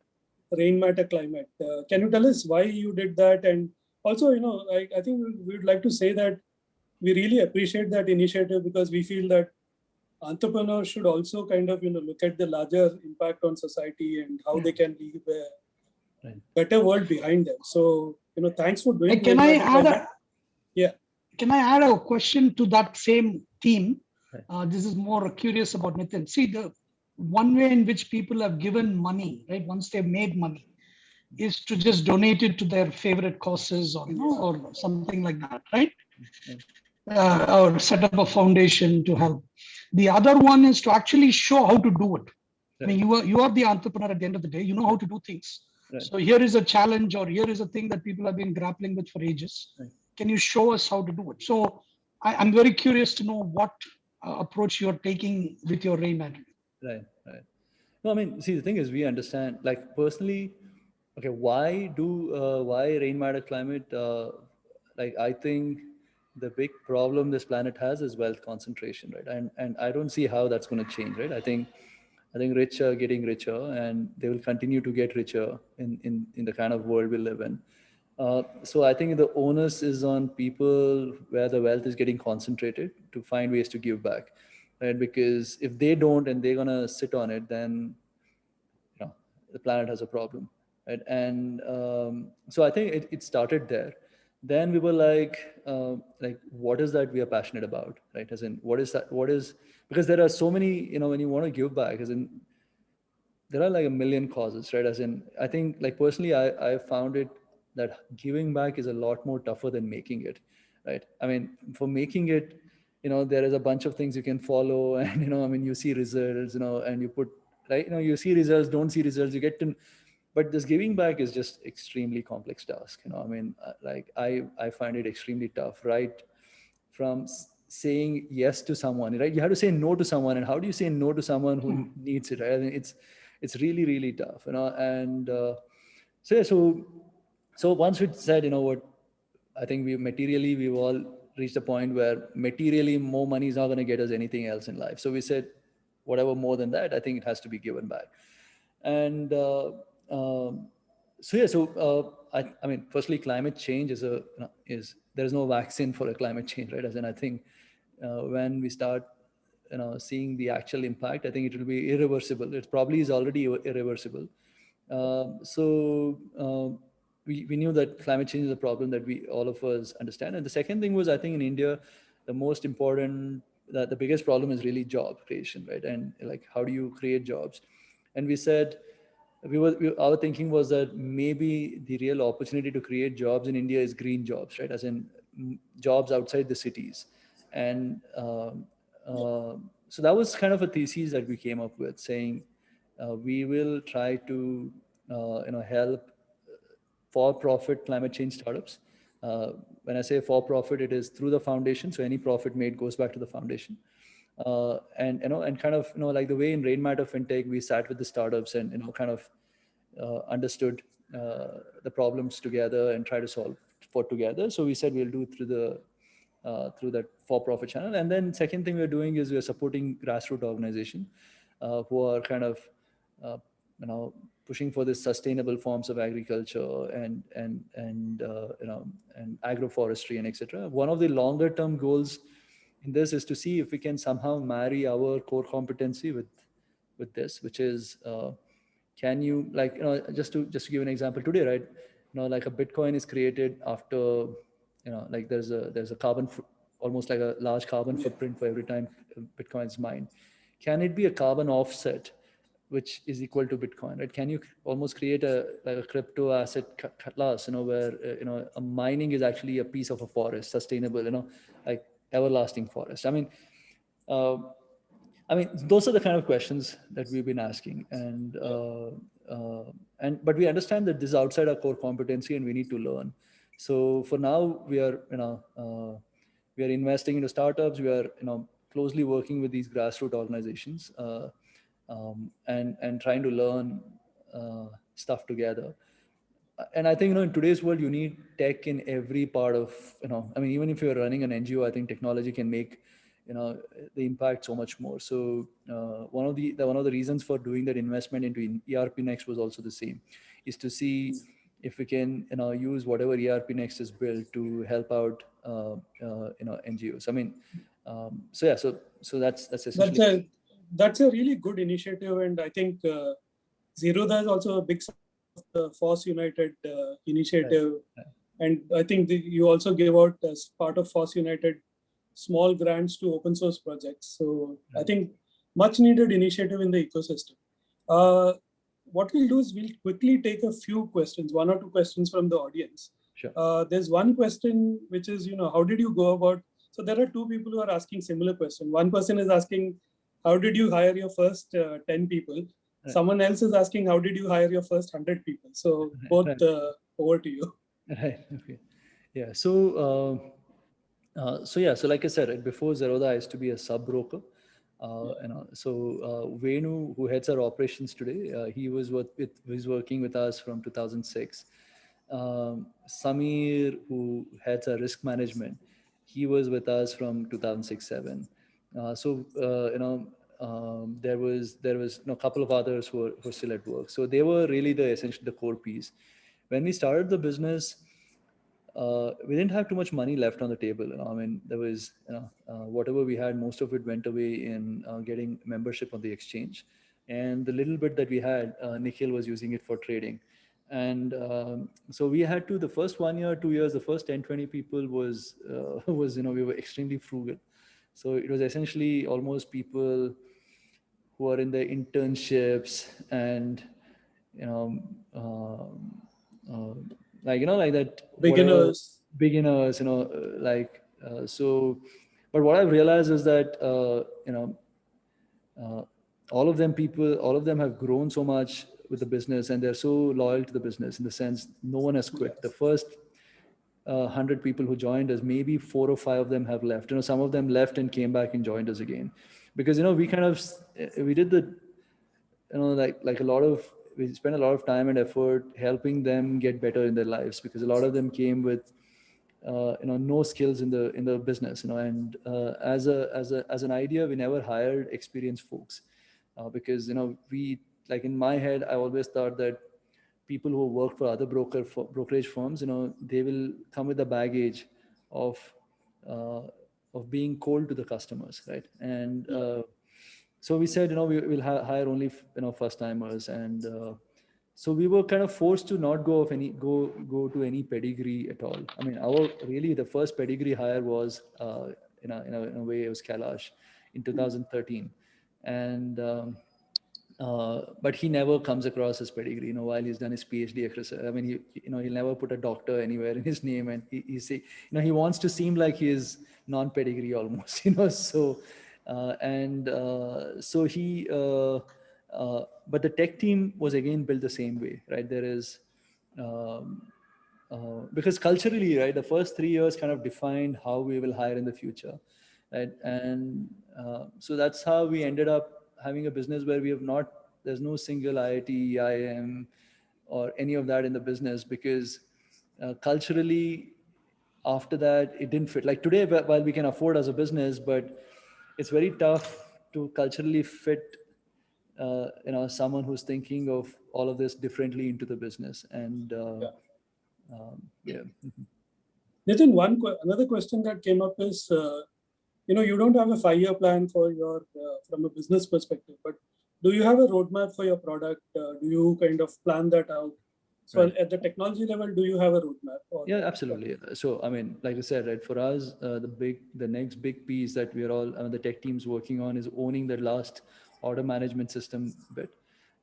rain matter climate. Can you tell us why you did that? And also, I think we would like to say that we really appreciate that initiative, because we feel that entrepreneurs should also kind of, look at the larger impact on society and how they can leave a better world behind them. So, thanks for doing. Can I add yeah. Can I add a question to that same theme? This is more curious about Nitin. See, the one way in which people have given money, right, once they've made money, is to just donate it to their favorite causes or something like that, right? Or set up a foundation to help. The other one is to actually show how to do it. I mean, you are the entrepreneur at the end of the day. You know how to do things. So here is a challenge, or here is a thing that people have been grappling with for ages. Can you show us how to do it? So I'm very curious to know what approach you're taking with your rain matter. Right. No, I mean, see, the thing is, we understand, like personally, okay, why rain matter climate? Like, I think the big problem this planet has is wealth concentration, right? And I don't see how that's going to change, right? I think rich are getting richer, and they will continue to get richer in the kind of world we live in. So I think the onus is on people where the wealth is getting concentrated to find ways to give back, right? Because if they don't and they're gonna sit on it, then the planet has a problem, right? And so I think it started there. Then we were like, what is that we are passionate about, right? As in, what is that? What is, because there are so many, when you want to give back, as in, there are like a million causes, right? As in, I think, like, personally, I found it that giving back is a lot more tougher than making it, right? I mean, for making it, there is a bunch of things you can follow, and I mean, you see results, and you put, right, you see results, don't see results, you get to, but this giving back is just extremely complex task. I mean, like, I find it extremely tough, right? From saying yes to someone, right? You have to say no to someone, and how do you say no to someone who needs it, right? I mean, it's really, really tough, and so yeah, so once we said, what, I think we've all reached a point where materially more money is not going to get us anything else in life. So we said, whatever more than that, I think it has to be given back. And so yeah, so I mean, firstly, climate change is there's no vaccine for a climate change, right? As in, I think when we start seeing the actual impact, I think it will be irreversible. It probably is already irreversible. We knew that climate change is a problem that we, all of us, understand. And the second thing was, I think in India, the most important, that the biggest problem is really job creation, right? And like, how do you create jobs? And we said, our thinking was that maybe the real opportunity to create jobs in India is green jobs, right? As in, jobs outside the cities. And so that was kind of a thesis that we came up with, saying we will try to help for-profit climate change startups. When I say for-profit, it is through the foundation. So any profit made goes back to the foundation. And kind of, like the way in Rainmatter FinTech, we sat with the startups and kind of understood the problems together and try to solve for together. So we said we'll do through that for-profit channel. And then second thing we're doing is we're supporting grassroots organizations who are kind of pushing for this sustainable forms of agriculture and agroforestry and etc. One of the longer term goals in this is to see if we can somehow marry our core competency with this, which is can you, like, just to give an example today, right? Like a Bitcoin is created after, like there's a almost like a large carbon footprint for every time Bitcoin is mined. Can it be a carbon offset which is equal to Bitcoin, right? Can you almost create like a crypto asset class, where a mining is actually a piece of a forest, sustainable, like everlasting forest. I mean, those are the kind of questions that we've been asking, but we understand that this is outside our core competency, and we need to learn. So for now, we are investing into startups. We are closely working with these grassroots organizations and trying to learn stuff together. And I think in today's world, you need tech in every part of I mean, even if you're running an NGO, I think technology can make the impact so much more. So one of the reasons for doing that investment into ERP Next was also the same, is to see if we can use whatever ERP Next is built to help out NGOs. I mean, so yeah, so that's essentially. That's a really good initiative, and I think Zerodha is also a big of the FOSS United initiative, Right. And I think you also give out as part of FOSS United small grants to open source projects. So Right. I think much needed initiative in the ecosystem. What we'll do is we'll quickly take a few questions, one or two questions from the audience. Sure. There's one question which is, how did you go about? So there are two people who are asking similar question. One person is asking, how did you hire your first 10 people? Right. Someone else is asking, how did you hire your first 100 people? So both over to you. Right. Okay. Yeah. So like I said, right, before Zerodha, I used to be a sub broker. So Venu, who heads our operations today, he's working with us from 2006. Samir, who heads our risk management, he was with us from 2006-07. There was a couple of others who were still at work. So they were really essentially the core piece. When we started the business, we didn't have too much money left on the table. I mean, there was, whatever we had, most of it went away in getting membership on the exchange. And the little bit that we had, Nikhil was using it for trading. And so we had to, the first 1 year, 2 years, the first 10, 20 people was, we were extremely frugal. So it was essentially almost people who are in their internships and, you know, like that. whatever- Beginners. beginners, so, but what I've realized is that, all of them have grown so much with the business, and they're so loyal to the business, in the sense no one has quit. The first 100 people who joined us, maybe 4 or 5 of them have left. Some of them left and came back and joined us again, because we kind of, we did the, like a lot of, we spent a lot of time and effort helping them get better in their lives, because a lot of them came with no skills in the business, and as an idea, we never hired experienced folks, because we, like, in my head, I always thought that people who work for other brokerage firms, they will come with the baggage of being cold to the customers, right? And so we said, we will hire only first timers, and so we were kind of forced to not go to any pedigree at all. I mean, the first pedigree hire was in a way, it was Kailash in 2013, and but he never comes across his pedigree, while he's done his PhD exercise. I mean, he'll never put a doctor anywhere in his name, and he wants to seem like he is non-pedigree almost, so so he. But the tech team was again built the same way, right? There is, because culturally, right, the first 3 years kind of defined how we will hire in the future, right? And so that's how we ended up having a business where there's no single IIT, IIM, or any of that in the business, because culturally, after that, it didn't fit. Like today, while we can afford as a business, but it's very tough to culturally fit someone who's thinking of all of this differently into the business. And yeah. Nitin, another question that came up is, you don't have a 5-year plan for your from a business perspective, but do you have a roadmap for your product? Do you kind of plan that out? So Right. at the technology level, do you have a roadmap? Yeah, absolutely. So, I mean, like I said, right, for us, the next big piece that we're all, the tech team's working on is owning the last order management system bit,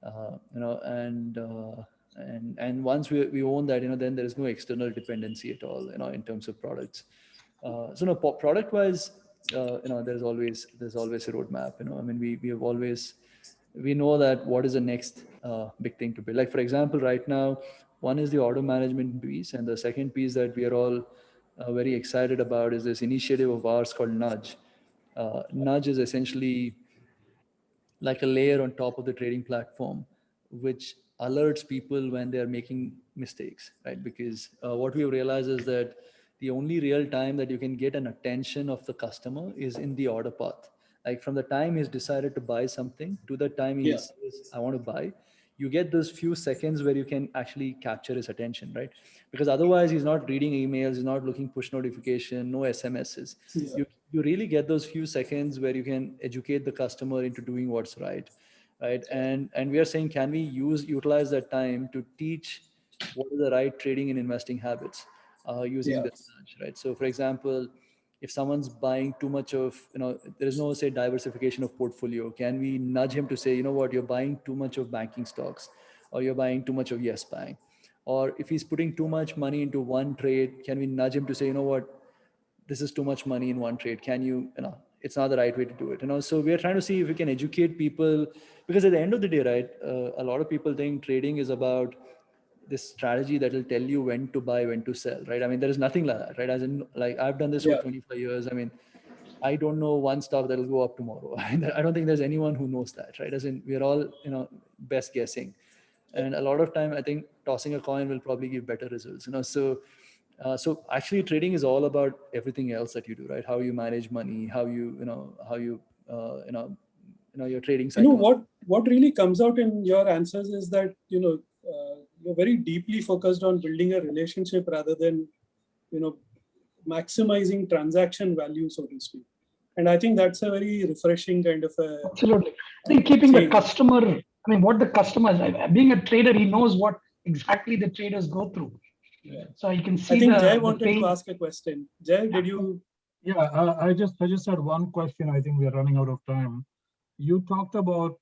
and once we own that, then there is no external dependency at all, in terms of products. So no, product wise, there's always a roadmap. I mean, we know that what is the next big thing to build. Like, for example, right now, one is the order management piece, and the second piece that we are all very excited about is this initiative of ours called Nudge. Nudge is essentially like a layer on top of the trading platform, which alerts people when they are making mistakes, right? Because what we realize is that the only real time that you can get an attention of the customer is in the order path. Like from the time he's decided to buy something to the time he says, I want to buy, you get those few seconds where you can actually capture his attention, right? Because otherwise he's not reading emails, he's not looking push notification, no SMSs. Yeah. You really get those few seconds where you can educate the customer into doing what's right. And we are saying, can we utilize that time to teach what are the right trading and investing habits using this nudge, right? So for example, if someone's buying too much of, there is no, say, diversification of portfolio, can we nudge him to say, you know what, you're buying too much of banking stocks, or you're buying too much of Yes Bank? Or if he's putting too much money into one trade, can we nudge him to say, you know what, this is too much money in one trade. Can it's not the right way to do it. So we are trying to see if we can educate people, because at the end of the day, right, a lot of people think trading is about this strategy that will tell you when to buy, when to sell, right? I mean, there is nothing like that, right? As in, like, I've done this for 25 years. I mean, I don't know one stock that will go up tomorrow. I don't think there's anyone who knows that, right? As in, we're all, best guessing. And a lot of time, I think tossing a coin will probably give better results, so actually trading is all about everything else that you do, right? How you manage money, how you, your trading cycle. What really comes out in your answers is that, you're very deeply focused on building a relationship rather than maximizing transaction value, so to speak. And I think that's a very refreshing kind of a Absolutely. I think keeping the change. customer, I mean, what the customer, being a trader, he knows what exactly the traders go through. Yeah. So you can see I think Jay the wanted pain. to ask a question. Jay, did you? Yeah, I just had one question. I think we are running out of time. You talked about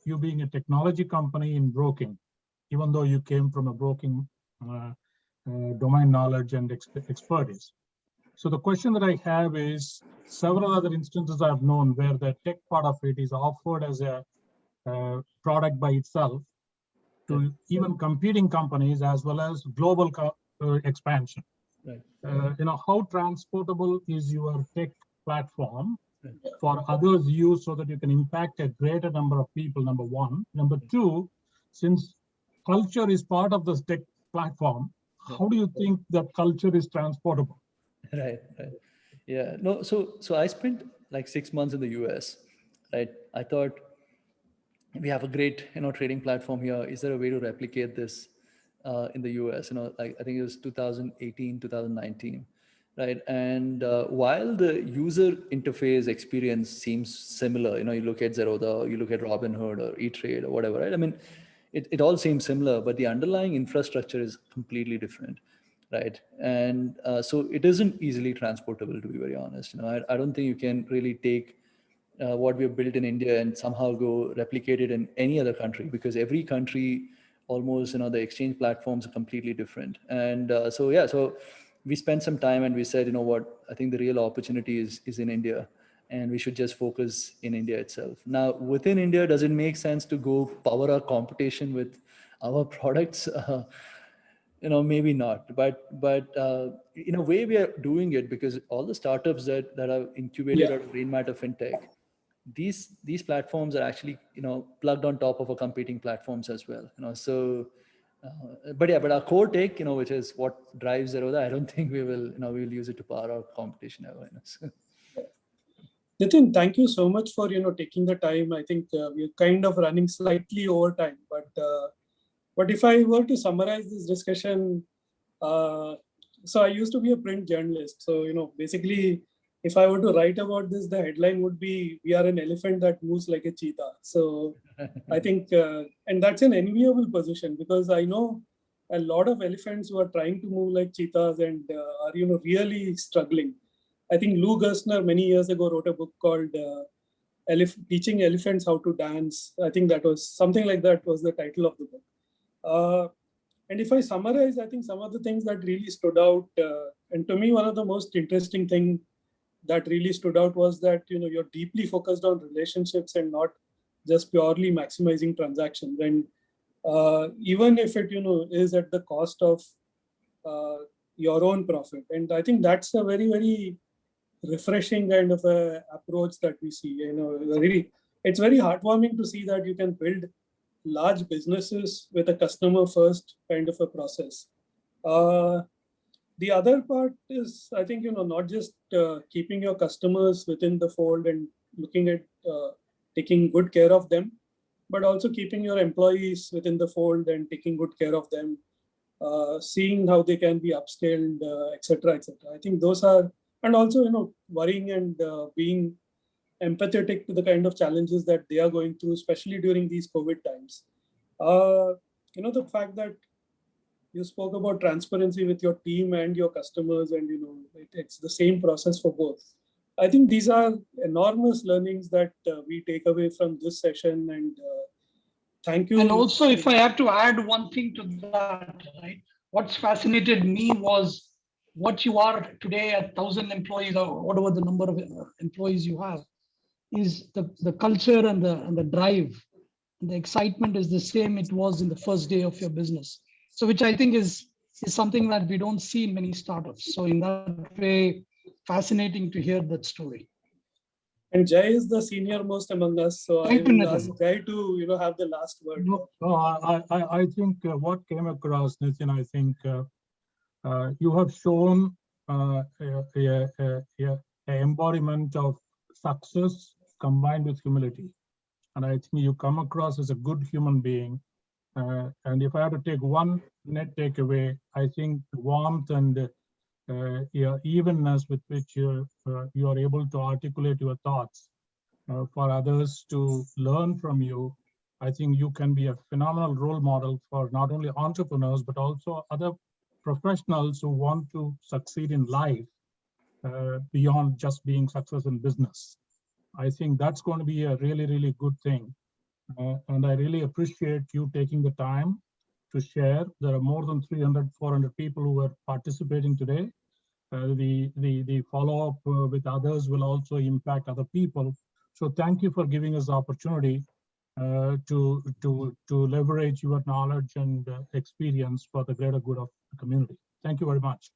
you being a technology company in broking, even though you came from a broking domain knowledge and expertise. So the question that I have is, several other instances I've known where the tech part of it is offered as a product by itself to even competing companies as well as global expansion. Right. How transportable is your tech platform Right. for others' use so that you can impact a greater number of people, number one. Number two, since culture is part of this tech platform, how do you think that culture is transportable? Right. Yeah. No. So I spent like 6 months in the US. Right. I thought we have a great trading platform here. Is there a way to replicate this in the US? Like I think it was 2018, 2019. Right. And while the user interface experience seems similar, you look at Zerodha, you look at Robinhood or E-Trade or whatever, right? I mean, it all seems similar, but the underlying infrastructure is completely different, right? And so it isn't easily transportable, to be very honest. I don't think you can really take what we have built in India and somehow go replicate it in any other country, because every country almost, the exchange platforms are completely different. And so we spent some time and we said, what, I think the real opportunity is in India, and we should just focus in India itself. Now, within India, does it make sense to go power our competition with our products? Maybe not, but in a way we are doing it, because all the startups that are incubated out of Rainmatter FinTech, these platforms are actually plugged on top of our competing platforms as well. But our core tech, which is what drives Zerodha, I don't think we will use it to power our competition ever. Nitin, thank you so much for taking the time. I think we're kind of running slightly over time, but if I were to summarize this discussion, so I used to be a print journalist. So basically, if I were to write about this, the headline would be, "We are an elephant that moves like a cheetah." So I think, and that's an enviable position, because I know a lot of elephants who are trying to move like cheetahs and are really struggling. I think Lou Gerstner many years ago wrote a book called Teaching Elephants How to Dance. I think that was something like that was the title of the book. And if I summarize, I think some of the things that really stood out, and to me, one of the most interesting thing that really stood out was that you're deeply focused on relationships and not just purely maximizing transactions. And even if it is at the cost of your own profit. And I think that's a very, very refreshing kind of a approach that we see. Really, it's very heartwarming to see that you can build large businesses with a customer first kind of a process. The other part is, I think, not just keeping your customers within the fold and looking at taking good care of them, but also keeping your employees within the fold and taking good care of them, seeing how they can be upscaled, etc., etc. I think those are, and also, worrying and being empathetic to the kind of challenges that they are going through, especially during these COVID times. The fact that you spoke about transparency with your team and your customers, and it's the same process for both. I think these are enormous learnings that we take away from this session, and thank you. And also, if I have to add one thing to that, right? What's fascinated me was what you are today at 1,000 employees or whatever the number of employees you have, is the culture and the drive. The excitement is the same it was in the first day of your business. So which I think is something that we don't see in many startups. So in that way, fascinating to hear that story. And Jay is the senior most among us, so I will ask Jay to have the last word. No, I think what came across, Nitin, I think you have shown a embodiment of success combined with humility, and I think you come across as a good human being. And if I had to take one net takeaway, I think warmth and evenness with which you are able to articulate your thoughts for others to learn from you. I think you can be a phenomenal role model for not only entrepreneurs, but also other professionals who want to succeed in life beyond just being success in business. I think that's going to be a really, really good thing. And I really appreciate you taking the time to share. There are more than 300, 400 people who are participating today. The follow-up with others will also impact other people. So thank you for giving us the opportunity to leverage your knowledge and experience for the greater good of the community. Thank you very much.